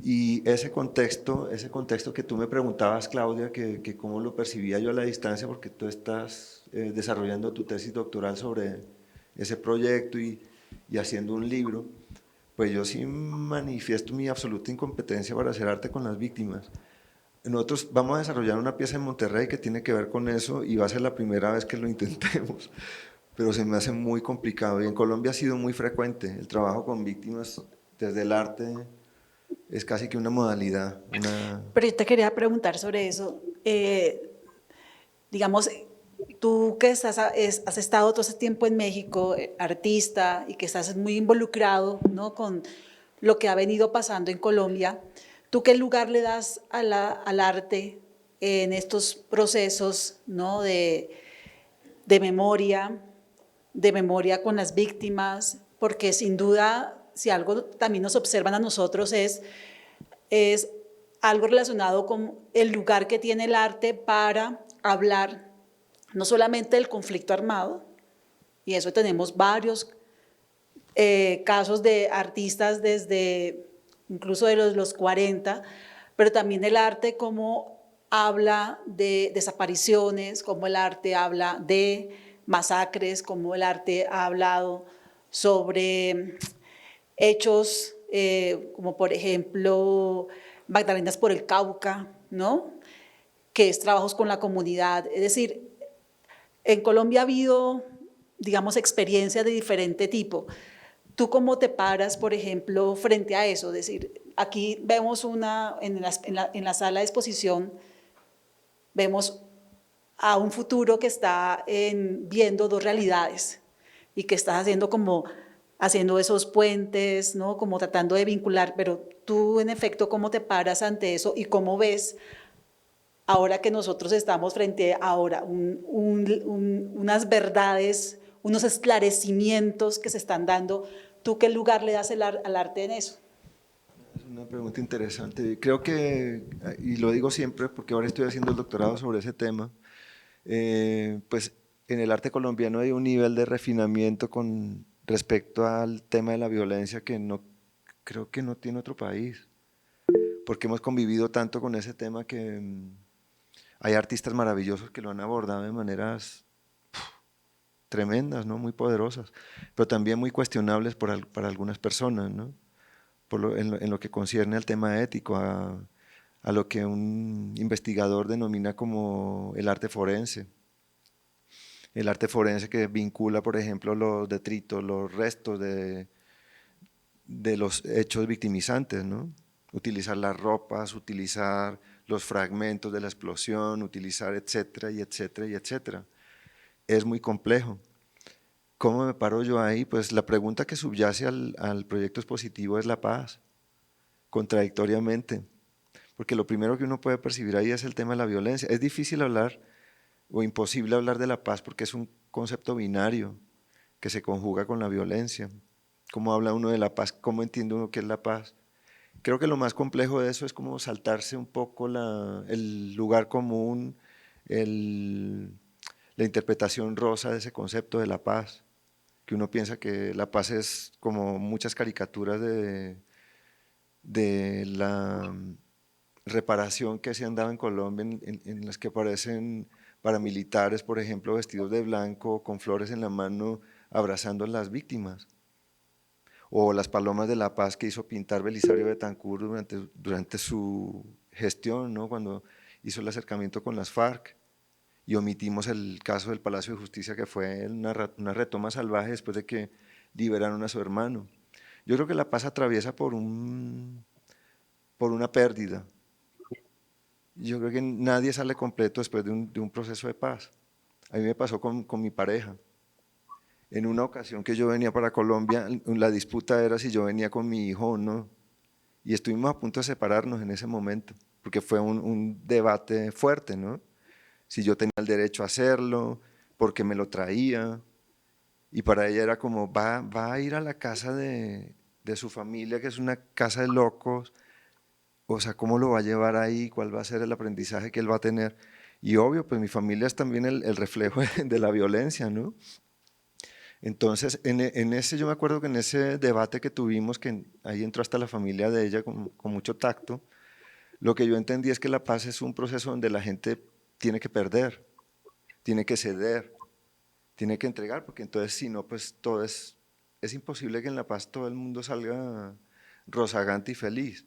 Y ese contexto que tú me preguntabas, Claudia, que cómo lo percibía yo a la distancia, porque tú estás desarrollando tu tesis doctoral sobre ese proyecto y haciendo un libro, pues yo sí manifiesto mi absoluta incompetencia para hacer arte con las víctimas. Nosotros vamos a desarrollar una pieza en Monterrey que tiene que ver con eso y va a ser la primera vez que lo intentemos, pero se me hace muy complicado. Y en Colombia ha sido muy frecuente el trabajo con víctimas desde el arte. Es casi que una modalidad. Pero yo te quería preguntar sobre eso. Digamos, tú que has estado todo ese tiempo en México, artista, y que estás muy involucrado, ¿no?, con lo que ha venido pasando en Colombia, ¿tú qué lugar le das al arte en estos procesos, ¿no?, de memoria con las víctimas? Porque sin duda, si algo también nos observan a nosotros es algo relacionado con el lugar que tiene el arte para hablar no solamente del conflicto armado, y eso tenemos varios casos de artistas desde incluso de los 40, pero también el arte como habla de desapariciones, como el arte habla de masacres, como el arte ha hablado sobre hechos como por ejemplo Magdalenas por el Cauca, ¿no?, que es trabajos con la comunidad. Es decir, en Colombia ha habido, digamos, experiencias de diferente tipo. ¿Tú cómo te paras, por ejemplo, frente a eso? Es decir, aquí vemos en la sala de exposición, vemos a un futuro que está viendo dos realidades y que está haciendo esos puentes, ¿no?, como tratando de vincular, pero tú, en efecto, ¿cómo te paras ante eso y cómo ves, ahora que nosotros estamos frente a ahora unas verdades, unos esclarecimientos que se están dando, tú qué lugar le das al arte en eso? Una pregunta interesante. Creo que, y lo digo siempre porque ahora estoy haciendo el doctorado sobre ese tema, pues en el arte colombiano hay un nivel de refinamiento con respecto al tema de la violencia que no creo que no tiene otro país, porque hemos convivido tanto con ese tema que hay artistas maravillosos que lo han abordado de maneras tremendas, ¿no? Muy poderosas, pero también muy cuestionables para algunas personas, ¿no? En lo que concierne al tema ético, a lo que un investigador denomina como el arte forense. El arte forense que vincula, por ejemplo, los detritos, los restos de los hechos victimizantes, ¿no? Utilizar las ropas, utilizar los fragmentos de la explosión, utilizar etcétera y etcétera y etcétera. Es muy complejo. ¿Cómo me paro yo ahí? Pues la pregunta que subyace al proyecto expositivo es la paz, contradictoriamente, porque lo primero que uno puede percibir ahí es el tema de la violencia. Es difícil hablar o imposible hablar de la paz porque es un concepto binario que se conjuga con la violencia. ¿Cómo habla uno de la paz? ¿Cómo entiende uno qué es la paz? Creo que lo más complejo de eso es como saltarse un poco el lugar común, la interpretación rosa de ese concepto de la paz, que uno piensa que la paz es como muchas caricaturas de la reparación que se han dado en Colombia, en las que aparecen paramilitares, por ejemplo, vestidos de blanco, con flores en la mano, abrazando a las víctimas. O las palomas de la paz que hizo pintar Belisario Betancur durante su gestión, ¿no? Cuando hizo el acercamiento con las FARC. Y omitimos el caso del Palacio de Justicia, que fue una retoma salvaje después de que liberaron a su hermano. Yo creo que la paz atraviesa por una pérdida. Yo creo que nadie sale completo después de un proceso de paz. A mí me pasó con mi pareja. En una ocasión que yo venía para Colombia, la disputa era si yo venía con mi hijo o no. Y estuvimos a punto de separarnos en ese momento, porque fue un debate fuerte, ¿no? Si yo tenía el derecho a hacerlo, porque me lo traía. Y para ella era como, va a ir a la casa de su familia, que es una casa de locos. O sea, ¿cómo lo va a llevar ahí? ¿Cuál va a ser el aprendizaje que él va a tener? Y obvio, pues mi familia es también el reflejo de la violencia, ¿no? Entonces, en ese, yo me acuerdo que en ese debate que tuvimos, que ahí entró hasta la familia de ella con mucho tacto, lo que yo entendí es que la paz es un proceso donde la gente tiene que perder, tiene que ceder, tiene que entregar, porque entonces si no, pues es imposible que en la paz todo el mundo salga rozagante y feliz.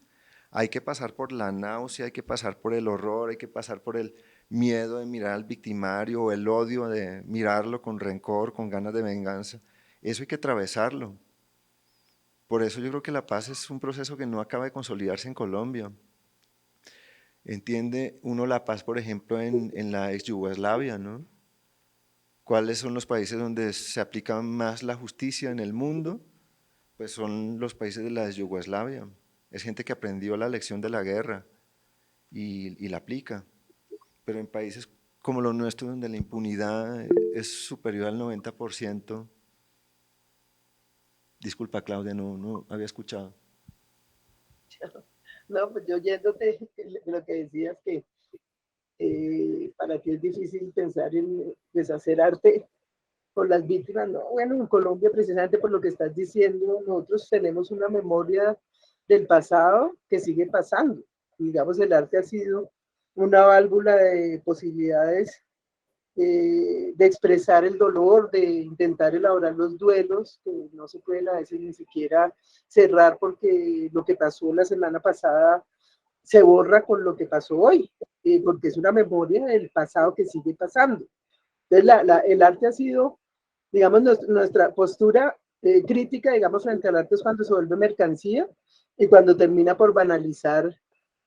Hay que pasar por la náusea, hay que pasar por el horror, hay que pasar por el miedo de mirar al victimario o el odio de mirarlo con rencor, con ganas de venganza. Eso hay que atravesarlo. Por eso yo creo que la paz es un proceso que no acaba de consolidarse en Colombia. Entiende uno la paz, por ejemplo, en la ex Yugoslavia, ¿no? ¿Cuáles son los países donde se aplica más la justicia en el mundo? Pues son los países de la ex Yugoslavia. Es gente que aprendió la lección de la guerra y la aplica. Pero en países como los nuestros, donde la impunidad es superior al 90%, disculpa Claudia, no había escuchado. No, pues yo oyéndote lo que decías, que para ti es difícil pensar en deshacer arte con las víctimas. No, bueno, en Colombia, precisamente por lo que estás diciendo, nosotros tenemos una memoria del pasado que sigue pasando. Digamos, el arte ha sido una válvula de posibilidades de expresar el dolor, de intentar elaborar los duelos, que no se pueden a veces ni siquiera cerrar porque lo que pasó la semana pasada se borra con lo que pasó hoy, porque es una memoria del pasado que sigue pasando. Entonces, el arte ha sido, digamos, nuestra postura crítica, digamos, frente al arte es cuando se vuelve mercancía y cuando termina por banalizar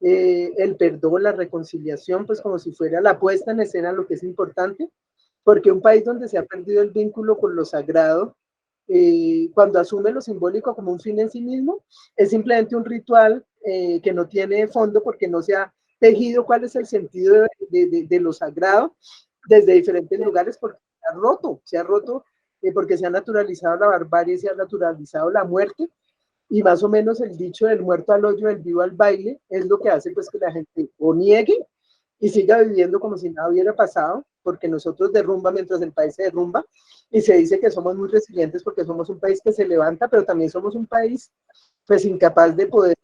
el perdón, la reconciliación, pues como si fuera la puesta en escena lo que es importante, porque un país donde se ha perdido el vínculo con lo sagrado, cuando asume lo simbólico como un fin en sí mismo, es simplemente un ritual que no tiene fondo porque no se ha tejido cuál es el sentido de lo sagrado desde diferentes lugares porque se ha roto porque se ha naturalizado la barbarie, se ha naturalizado la muerte, y más o menos el dicho del muerto al hoyo, del vivo al baile, es lo que hace pues que la gente o niegue y siga viviendo como si nada hubiera pasado, porque nosotros derrumba mientras el país se derrumba, y se dice que somos muy resilientes porque somos un país que se levanta, pero también somos un país pues incapaz de poder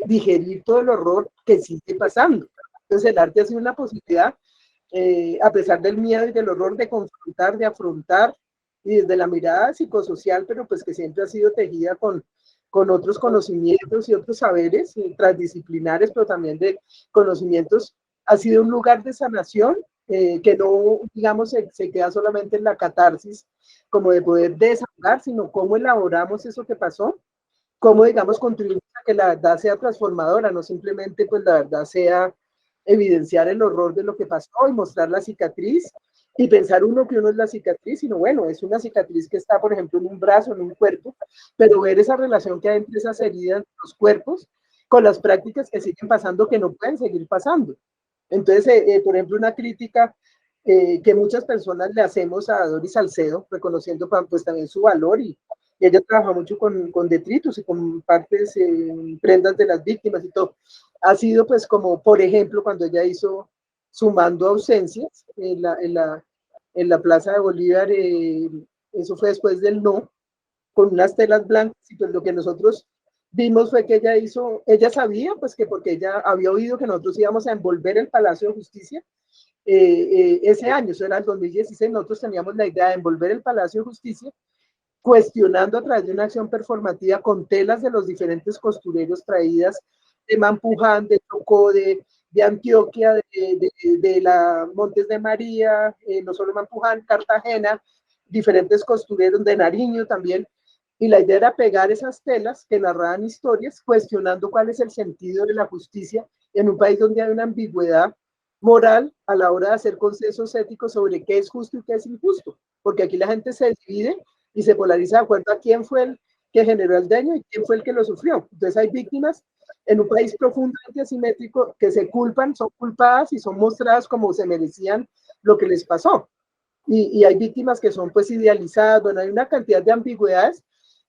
digerir todo el horror que sigue pasando. Entonces el arte ha sido una posibilidad, a pesar del miedo y del horror, de confrontar, de afrontar, y desde la mirada psicosocial, pero pues que siempre ha sido tejida con otros conocimientos y otros saberes transdisciplinares, pero también de conocimientos, ha sido un lugar de sanación que no, digamos, se queda solamente en la catarsis, como de poder desahogar, sino cómo elaboramos eso que pasó, cómo, digamos, contribuimos a que la verdad sea transformadora, no simplemente, pues, la verdad sea evidenciar el horror de lo que pasó y mostrar la cicatriz y pensar uno que uno es la cicatriz, sino bueno, es una cicatriz que está, por ejemplo, en un brazo, en un cuerpo, pero ver esa relación que hay entre esas heridas, los cuerpos, con las prácticas que siguen pasando, que no pueden seguir pasando. Entonces, por ejemplo, una crítica que muchas personas le hacemos a Doris Salcedo, reconociendo pues también su valor, y ella trabaja mucho con detritos y con partes, prendas de las víctimas y todo. Ha sido pues como, por ejemplo, cuando ella hizo Sumando Ausencias en la Plaza de Bolívar, eso fue después del no, con unas telas blancas, y pues lo que nosotros vimos fue que ella sabía pues que porque ella había oído que nosotros íbamos a envolver el Palacio de Justicia, ese año, eso era el 2016, nosotros teníamos la idea de envolver el Palacio de Justicia, cuestionando a través de una acción performativa con telas de los diferentes costureros traídas de Mampuján, de Chocó, de Antioquia, de la Montes de María, no solo Mampuján, Cartagena, diferentes costureros de Nariño también, y la idea era pegar esas telas que narraban historias, cuestionando cuál es el sentido de la justicia en un país donde hay una ambigüedad moral a la hora de hacer consensos éticos sobre qué es justo y qué es injusto, porque aquí la gente se divide y se polariza de acuerdo a quién fue el que generó el daño y quién fue el que lo sufrió. Entonces hay víctimas en un país profundamente asimétrico que se culpan, son culpadas y son mostradas como se merecían lo que les pasó. Y hay víctimas que son pues idealizadas, bueno, hay una cantidad de ambigüedades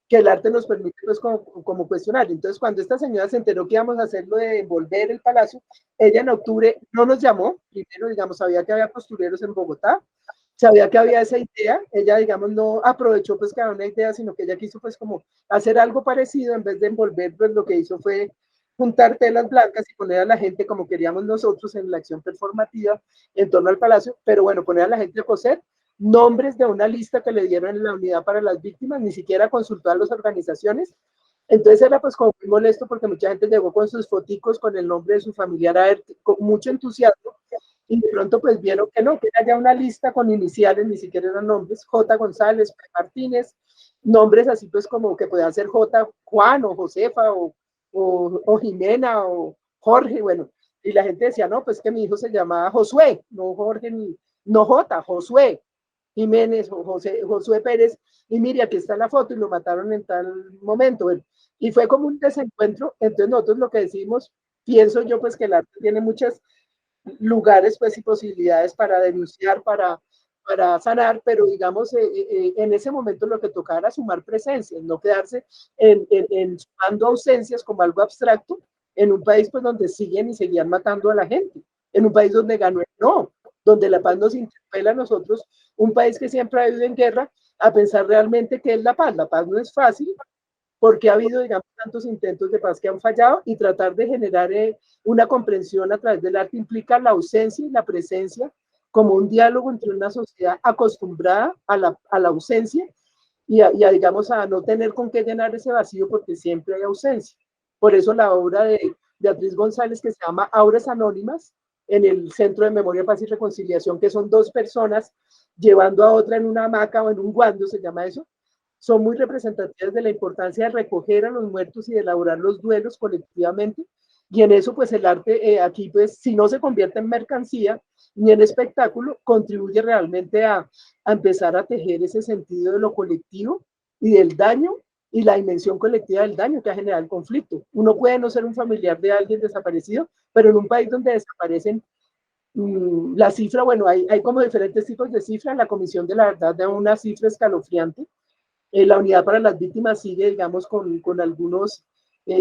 que el arte nos permite pues como cuestionar. Entonces cuando esta señora se enteró que íbamos a hacerlo de envolver el palacio, ella en octubre no nos llamó, primero digamos, sabía que había costureros en Bogotá, sabía que había esa idea, ella digamos no aprovechó pues que había una idea, sino que ella quiso pues como hacer algo parecido, en vez de envolver, pues lo que hizo fue juntar telas blancas y poner a la gente como queríamos nosotros en la acción performativa en torno al palacio, pero bueno, poner a la gente a coser nombres de una lista que le dieron en la unidad para las víctimas, ni siquiera consultó a las organizaciones. Entonces era pues como muy molesto porque mucha gente llegó con sus foticos con el nombre de su familiar a ver, con mucho entusiasmo, y de pronto pues vieron que no, que era ya una lista con iniciales, ni siquiera eran nombres, J. González, P. Martínez, nombres así pues como que podían ser J. Juan o Josefa o Jimena o Jorge, bueno, y la gente decía, no, pues que mi hijo se llamaba Josué, no Jorge ni, no J, Josué Jiménez o Josué Pérez, y mire, aquí está la foto y lo mataron en tal momento, bueno, y fue como un desencuentro. Entonces nosotros lo que decimos, pienso yo pues que el arte tiene muchos lugares pues y posibilidades para denunciar, para sanar, pero digamos, en ese momento lo que tocaba era sumar presencias, no quedarse en sumando ausencias como algo abstracto, en un país pues donde siguen y seguían matando a la gente, en un país donde ganó el no, donde la paz nos interpela a nosotros, un país que siempre ha vivido en guerra, a pensar realmente qué es la paz. La paz no es fácil, porque ha habido, digamos, tantos intentos de paz que han fallado, y tratar de generar una comprensión a través del arte implica la ausencia y la presencia como un diálogo entre una sociedad acostumbrada a la ausencia digamos, a no tener con qué llenar ese vacío porque siempre hay ausencia. Por eso la obra de Beatriz González, que se llama Auras Anónimas, en el Centro de Memoria, Paz y Reconciliación, que son dos personas llevando a otra en una hamaca o en un guando, se llama eso, son muy representativas de la importancia de recoger a los muertos y de elaborar los duelos colectivamente. Y en eso, pues el arte aquí, pues si no se convierte en mercancía ni en espectáculo, contribuye realmente a empezar a tejer ese sentido de lo colectivo y del daño y la dimensión colectiva del daño que ha generado el conflicto. Uno puede no ser un familiar de alguien desaparecido, pero en un país donde desaparecen la cifra, bueno, hay como diferentes tipos de cifras. La Comisión de la Verdad da una cifra escalofriante, La unidad para las víctimas sigue, digamos, con algunos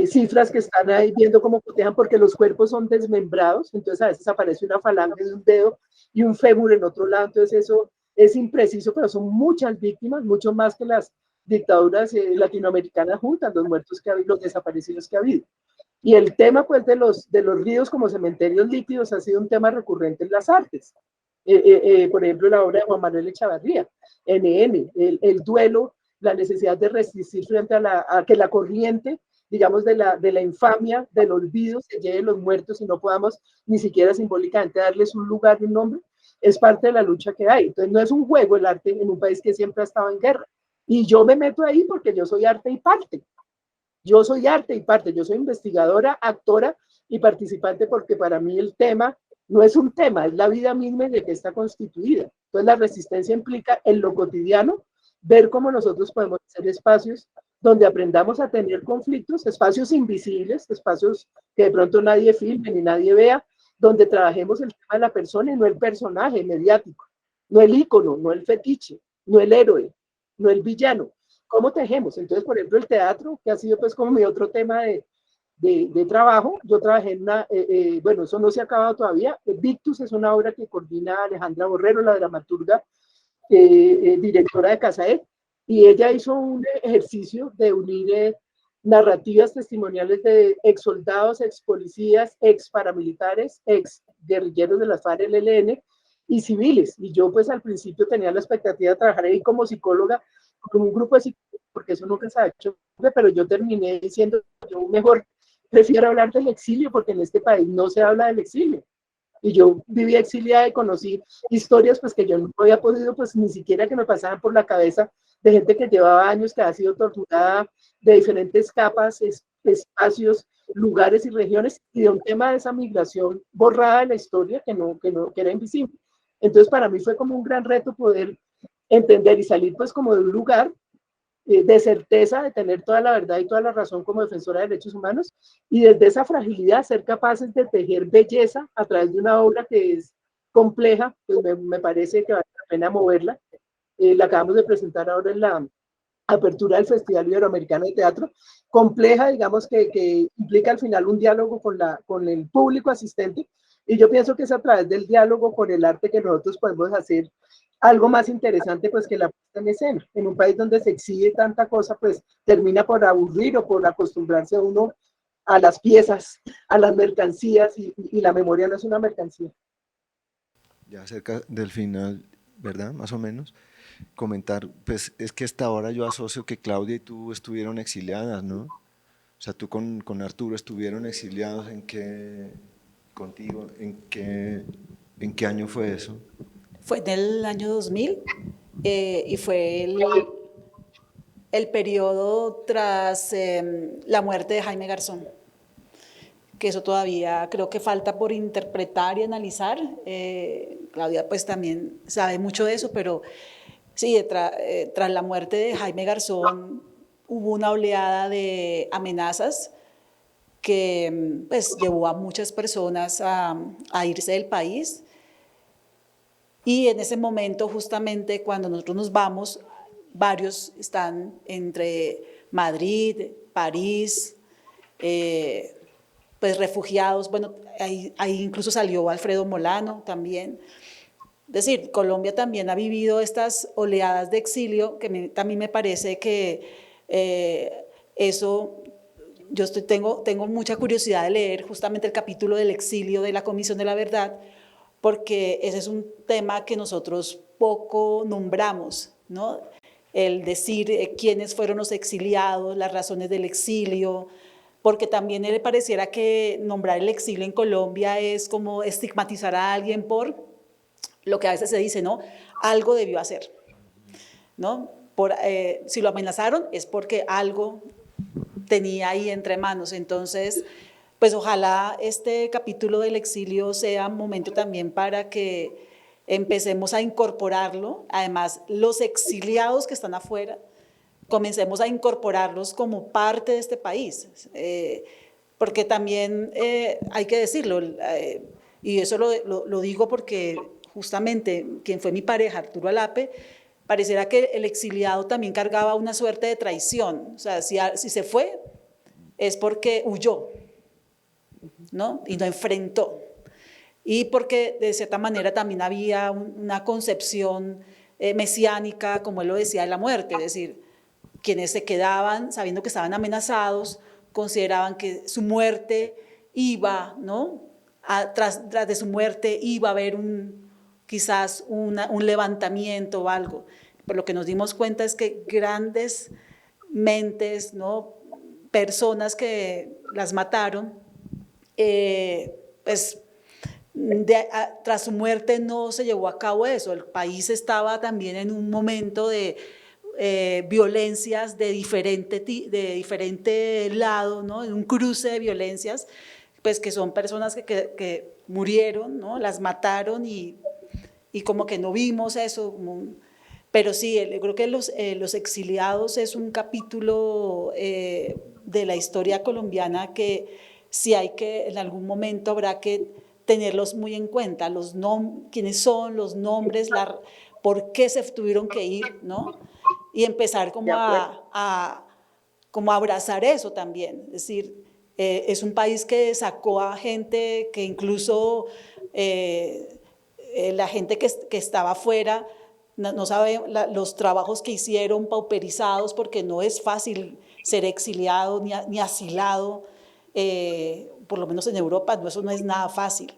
cifras que están ahí viendo cómo cotejan, porque los cuerpos son desmembrados, entonces a veces aparece una falange de un dedo y un fémur en otro lado, entonces eso es impreciso, pero son muchas víctimas, mucho más que las dictaduras latinoamericanas juntas, los muertos que ha habido, los desaparecidos que ha habido. Y el tema pues de los ríos como cementerios líquidos ha sido un tema recurrente en las artes. Por ejemplo, la obra de Juan Manuel Echavarría, NN, el duelo, la necesidad de resistir frente a que la corriente, digamos, de la infamia, del olvido, se lleve los muertos y no podamos ni siquiera simbólicamente darles un lugar y un nombre, es parte de la lucha que hay. Entonces, no es un juego el arte en un país que siempre ha estado en guerra. Y yo me meto ahí porque yo soy arte y parte. Yo soy arte y parte, yo soy investigadora, actora y participante porque para mí el tema no es un tema, es la vida misma de que está constituida. Entonces la resistencia implica en lo cotidiano ver cómo nosotros podemos hacer espacios donde aprendamos a tener conflictos, espacios invisibles, espacios que de pronto nadie filme ni nadie vea, donde trabajemos el tema de la persona y no el personaje mediático, no el ícono, no el fetiche, no el héroe, no el villano. ¿Cómo tejemos? Entonces, por ejemplo, el teatro, que ha sido pues como mi otro tema de trabajo, yo trabajé en una, bueno, eso no se ha acabado todavía, Victus es una obra que coordina Alejandra Borrero, la dramaturga, directora de CASAE, y ella hizo un ejercicio de unir narrativas testimoniales de ex soldados, ex policías, ex paramilitares, ex guerrilleros de las FARC, el ELN y civiles. Y yo pues al principio tenía la expectativa de trabajar ahí como psicóloga con un grupo de psicólogos, porque eso nunca se ha hecho, pero yo terminé diciendo, yo mejor prefiero hablar del exilio, porque en este país no se habla del exilio. Y yo viví exiliada y conocí historias pues que yo no había podido pues ni siquiera que me pasaran por la cabeza de gente que llevaba años, que ha sido torturada de diferentes capas, espacios, lugares y regiones, y de un tema de esa migración borrada de la historia que era invisible. Entonces para mí fue como un gran reto poder entender y salir pues como de un lugar de certeza, de tener toda la verdad y toda la razón como defensora de derechos humanos, y desde esa fragilidad ser capaces de tejer belleza a través de una obra que es compleja, pues me parece que vale la pena moverla. La acabamos de presentar ahora en la apertura del Festival Iberoamericano de Teatro, compleja, digamos, que implica al final un diálogo con el público asistente, y yo pienso que es a través del diálogo con el arte que nosotros podemos hacer algo más interesante pues que la puesta en escena. En un país donde se exige tanta cosa, pues termina por aburrir o por acostumbrarse a uno a las piezas, a las mercancías, y la memoria no es una mercancía. Ya cerca del final, ¿verdad? Más o menos. Comentar, pues es que hasta ahora yo asocio que Claudia y tú estuvieron exiliadas, ¿no? O sea, tú con Arturo estuvieron exiliados, contigo, en qué año fue eso? Fue en el año 2000 y fue el periodo tras la muerte de Jaime Garzón, que eso todavía creo que falta por interpretar y analizar. Claudia pues también sabe mucho de eso, pero sí, tras la muerte de Jaime Garzón hubo una oleada de amenazas que pues llevó a muchas personas a irse del país. Y en ese momento, justamente cuando nosotros nos vamos, varios están entre Madrid, París, pues refugiados. Bueno, ahí incluso salió Alfredo Molano también. Es decir, Colombia también ha vivido estas oleadas de exilio, que también me parece que eso, tengo mucha curiosidad de leer justamente el capítulo del exilio de la Comisión de la Verdad, porque ese es un tema que nosotros poco nombramos, ¿no? El decir quiénes fueron los exiliados, las razones del exilio, porque también le pareciera que nombrar el exilio en Colombia es como estigmatizar a alguien por lo que a veces se dice, ¿no? Algo debió hacer, ¿no? Si lo amenazaron es porque algo tenía ahí entre manos. Entonces, pues ojalá este capítulo del exilio sea un momento también para que empecemos a incorporarlo. Además, los exiliados que están afuera, comencemos a incorporarlos como parte de este país. Porque también hay que decirlo, y eso lo digo porque justamente quien fue mi pareja, Arturo Alape, pareciera que el exiliado también cargaba una suerte de traición. O sea, si se fue es porque huyó, ¿no? Y no enfrentó. Y porque de cierta manera también había una concepción mesiánica, como él lo decía, de la muerte, es decir, quienes se quedaban sabiendo que estaban amenazados, consideraban que su muerte iba, ¿no? Tras de su muerte iba a haber quizás un levantamiento o algo. Pero lo que nos dimos cuenta es que grandes mentes, ¿no? Personas que las mataron, pues tras su muerte no se llevó a cabo eso. El país estaba también en un momento de violencias de diferente lado, ¿no? En un cruce de violencias, pues que son personas que murieron, ¿no? Las mataron y como que no vimos eso. Pero sí, yo creo que los exiliados es un capítulo de la historia colombiana que sí hay que, en algún momento habrá que tenerlos muy en cuenta, quiénes son, los nombres, por qué se tuvieron que ir, ¿no? Y empezar como como a abrazar eso también. Es decir, es un país que sacó a gente que incluso la gente que estaba afuera no sabe los trabajos que hicieron, pauperizados, porque no es fácil ser exiliado ni asilado, por lo menos en Europa, eso no es nada fácil.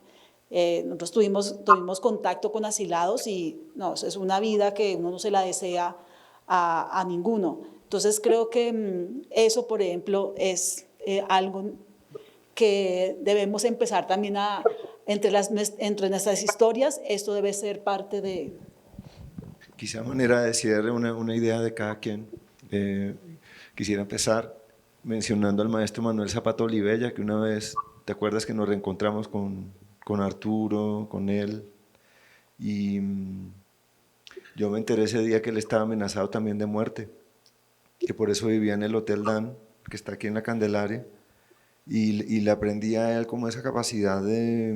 Nosotros tuvimos contacto con asilados y no, es una vida que uno no se la desea a ninguno. Entonces creo que eso, por ejemplo, es algo que debemos empezar también entre nuestras historias, esto debe ser parte de... Quizá manera de cierre una idea de cada quien. Quisiera empezar mencionando al maestro Manuel Zapata Olivella, que una vez, ¿te acuerdas que nos reencontramos con Arturo, con él? Y yo me enteré ese día que él estaba amenazado también de muerte, que por eso vivía en el Hotel Dan, que está aquí en la Candelaria, y le aprendí a él como esa capacidad de...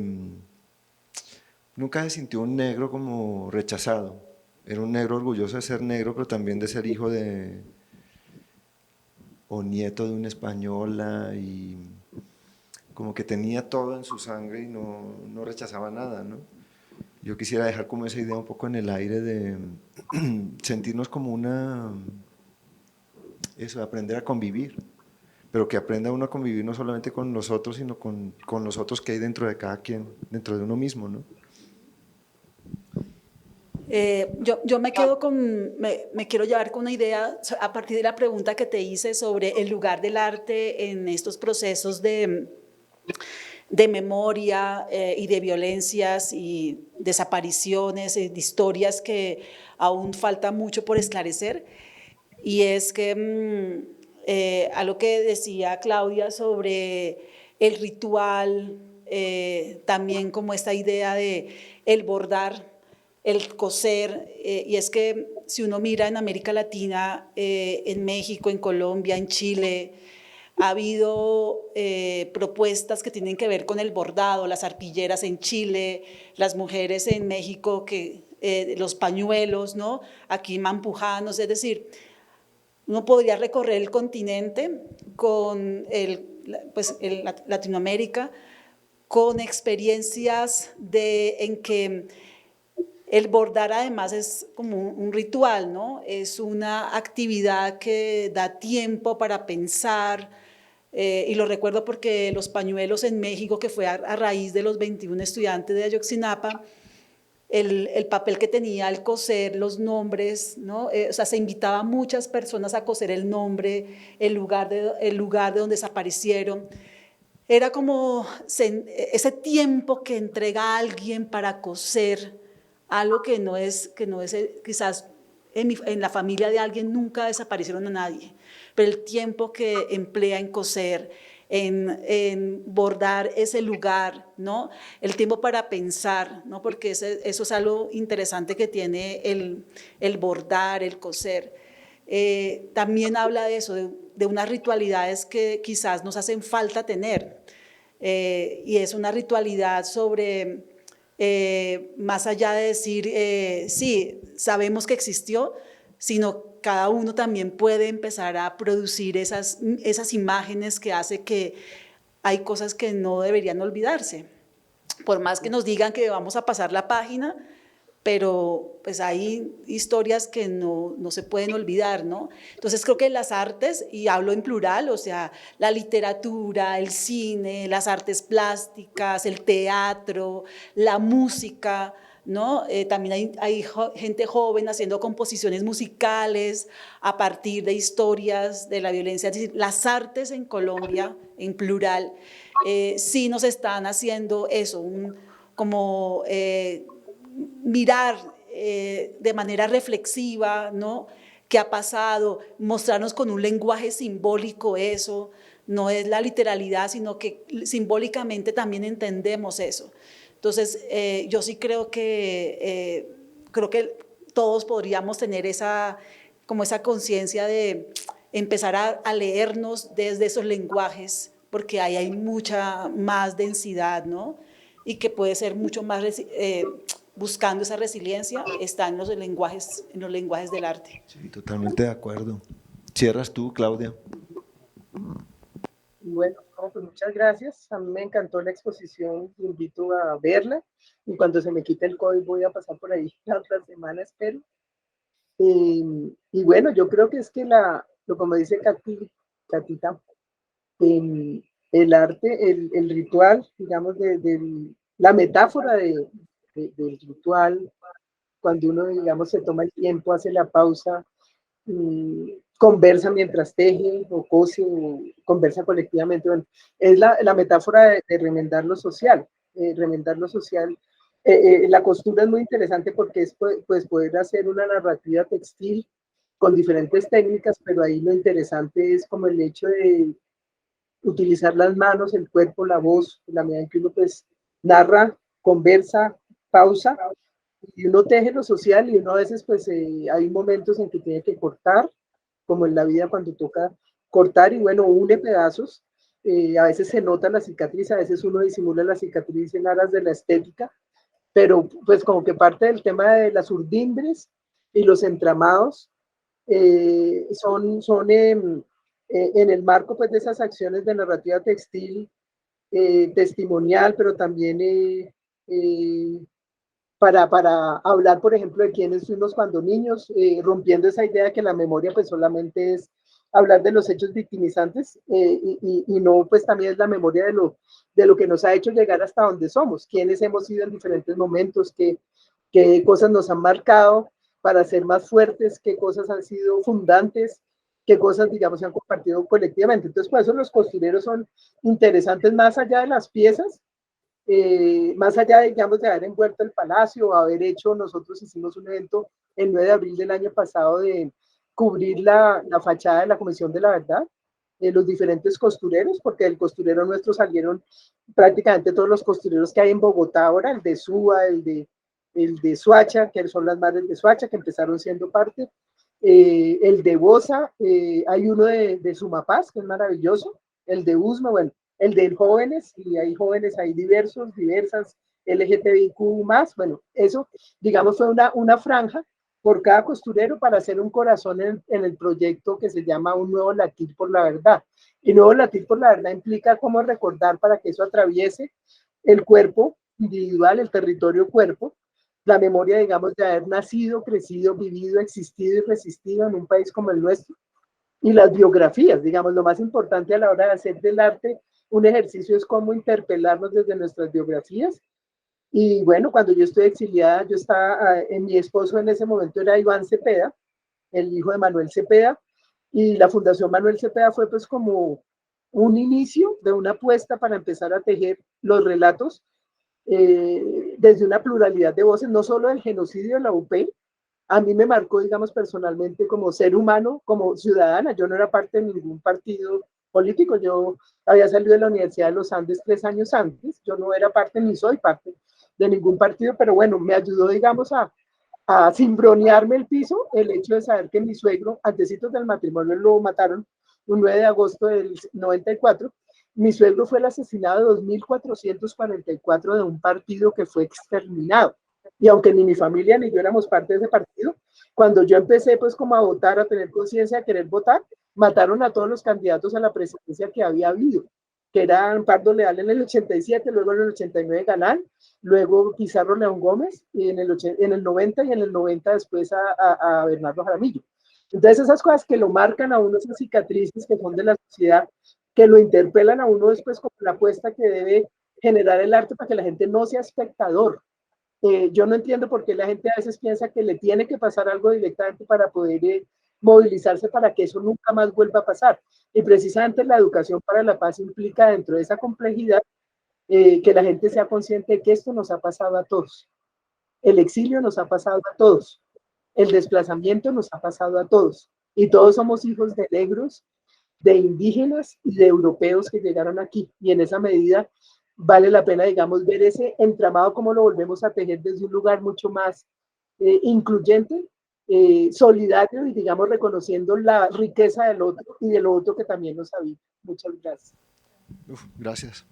Nunca se sintió un negro como rechazado. Era un negro orgulloso de ser negro, pero también de ser hijo de... o nieto de una española, y como que tenía todo en su sangre y no rechazaba nada, ¿no? Yo quisiera dejar como esa idea un poco en el aire de sentirnos como eso, de aprender a convivir, pero que aprenda uno a convivir no solamente con los otros, sino con los otros que hay dentro de cada quien, dentro de uno mismo, ¿no? Yo me quedo me quiero llevar con una idea a partir de la pregunta que te hice sobre el lugar del arte en estos procesos de memoria y de violencias y desapariciones, de historias que aún falta mucho por esclarecer. Y es que a lo que decía Claudia sobre el ritual, también como esta idea de el bordar, el coser, y es que si uno mira en América Latina, en México, en Colombia, en Chile, ha habido propuestas que tienen que ver con el bordado, las arpilleras en Chile, las mujeres en México, los pañuelos, ¿no? Aquí mampujanos, es decir, uno podría recorrer el continente con Latinoamérica con experiencias en que el bordar además es como un ritual, ¿no? Es una actividad que da tiempo para pensar, y lo recuerdo porque los pañuelos en México, que fue a raíz de los 21 estudiantes de Ayotzinapa, el papel que tenía al coser los nombres, ¿no? O sea, se invitaba a muchas personas a coser el nombre, el lugar de donde desaparecieron. Era como ese tiempo que entrega alguien para coser algo que no es quizás en la familia de alguien nunca desaparecieron a nadie, pero el tiempo que emplea en coser, en bordar ese lugar, ¿no? El tiempo para pensar, ¿no? Porque eso es algo interesante que tiene el bordar, el coser. También habla de eso, de unas ritualidades que quizás nos hacen falta tener, y es una ritualidad sobre más allá de decir, sí, sabemos que existió, sino cada uno también puede empezar a producir esas imágenes que hace que hay cosas que no deberían olvidarse. Por más que nos digan que vamos a pasar la página, pero pues hay historias que no se pueden olvidar, ¿no? Entonces creo que las artes, y hablo en plural, o sea, la literatura, el cine, las artes plásticas, el teatro, la música, ¿no? También hay gente joven haciendo composiciones musicales a partir de historias de la violencia. Es decir, las artes en Colombia, en plural, sí nos están haciendo eso, como mirar de manera reflexiva, ¿no? ¿Qué ha pasado? Mostrarnos con un lenguaje simbólico eso, no es la literalidad, sino que simbólicamente también entendemos eso. Entonces, yo sí creo que todos podríamos tener esa conciencia de empezar a leernos desde esos lenguajes, porque ahí hay mucha más densidad, ¿no? Y que puede ser mucho más, buscando esa resiliencia, está en los lenguajes del arte. Sí, totalmente de acuerdo. ¿Cierras tú, Claudia? Bueno, no, pues muchas gracias. A mí me encantó la exposición, te invito a verla. Y cuando se me quite el COVID voy a pasar por ahí la otra semana, espero. Y bueno, yo creo que es que como dice Catita, el arte, el ritual, digamos, la metáfora del ritual, cuando uno, digamos, se toma el tiempo, hace la pausa, conversa mientras teje o cose o conversa colectivamente. Bueno, es la metáfora de remendar lo social. Remendar lo social. La costura es muy interesante porque es pues, poder hacer una narrativa textil con diferentes técnicas, pero ahí lo interesante es como el hecho de utilizar las manos, el cuerpo, la voz, la medida en que uno pues narra, conversa, pausa, y uno teje lo social y uno a veces pues hay momentos en que tiene que cortar, como en la vida cuando toca cortar y bueno, une pedazos, a veces se nota la cicatriz, a veces uno disimula la cicatriz en aras de la estética, pero pues como que parte del tema de las urdimbres y los entramados son en el marco pues de esas acciones de narrativa textil, testimonial, pero también para hablar, por ejemplo, de quiénes fuimos cuando niños, rompiendo esa idea de que la memoria pues solamente es hablar de los hechos victimizantes y no pues también es la memoria de lo que nos ha hecho llegar hasta donde somos, quiénes hemos sido en diferentes momentos, qué cosas nos han marcado para ser más fuertes, qué cosas han sido fundantes, qué cosas, digamos, se han compartido colectivamente. Entonces, por eso los costureros son interesantes más allá de las piezas, más allá de, digamos, de haber envuelto el palacio, haber hecho, nosotros hicimos un evento el 9 de abril del año pasado de cubrir la fachada de la Comisión de la Verdad, los diferentes costureros, porque del costurero nuestro salieron prácticamente todos los costureros que hay en Bogotá ahora, el de Suba, el de Soacha, que son las madres de Soacha, que empezaron siendo parte, el de Bosa, hay uno de Sumapaz, que es maravilloso, el de Usme, bueno, el de jóvenes, y hay jóvenes ahí diversas, LGTBIQ más, bueno, eso, digamos, fue una franja por cada costurero para hacer un corazón en el proyecto que se llama Un Nuevo Latir por la Verdad. Y Nuevo Latir por la Verdad implica cómo recordar para que eso atraviese el cuerpo individual, el territorio cuerpo, la memoria, digamos, de haber nacido, crecido, vivido, existido y resistido en un país como el nuestro, y las biografías, digamos, lo más importante a la hora de hacer del arte un ejercicio es cómo interpelarnos desde nuestras biografías. Y bueno, cuando yo estoy exiliada, yo estaba, mi esposo en ese momento era Iván Cepeda, el hijo de Manuel Cepeda, y la Fundación Manuel Cepeda fue pues como un inicio de una apuesta para empezar a tejer los relatos desde una pluralidad de voces, no solo del genocidio de la UP, a mí me marcó, digamos, personalmente como ser humano, como ciudadana. Yo no era parte de ningún partido político, yo había salido de la Universidad de los Andes 3 años antes, yo no era parte ni soy parte de ningún partido, pero bueno, me ayudó, digamos, a cimbronearme el piso el hecho de saber que mi suegro, antecitos del matrimonio, lo mataron un 9 de agosto del 94, Mi suegro fue el asesinado de 2444 de un partido que fue exterminado. Y aunque ni mi familia ni yo éramos parte de ese partido, cuando yo empecé pues como a votar, a tener conciencia, a querer votar, mataron a todos los candidatos a la presidencia que había habido, que eran Pardo Leal en el 87, luego en el 89 Galán, luego Pizarro León Gómez, y en el 90 y en el 90 después a Bernardo Jaramillo. Entonces esas cosas que lo marcan a uno, esas cicatrices que son de la sociedad, que lo interpelan a uno después como la apuesta que debe generar el arte para que la gente no sea espectador. Yo no entiendo por qué la gente a veces piensa que le tiene que pasar algo directamente para poder movilizarse para que eso nunca más vuelva a pasar. Y precisamente la educación para la paz implica dentro de esa complejidad que la gente sea consciente de que esto nos ha pasado a todos. El exilio nos ha pasado a todos. El desplazamiento nos ha pasado a todos. Y todos somos hijos de negros, de indígenas y de europeos que llegaron aquí. Y en esa medida vale la pena, digamos, ver ese entramado, como lo volvemos a tejer desde un lugar mucho más incluyente, solidario y, digamos, reconociendo la riqueza del otro y del otro que también nos habita. Muchas gracias. Gracias.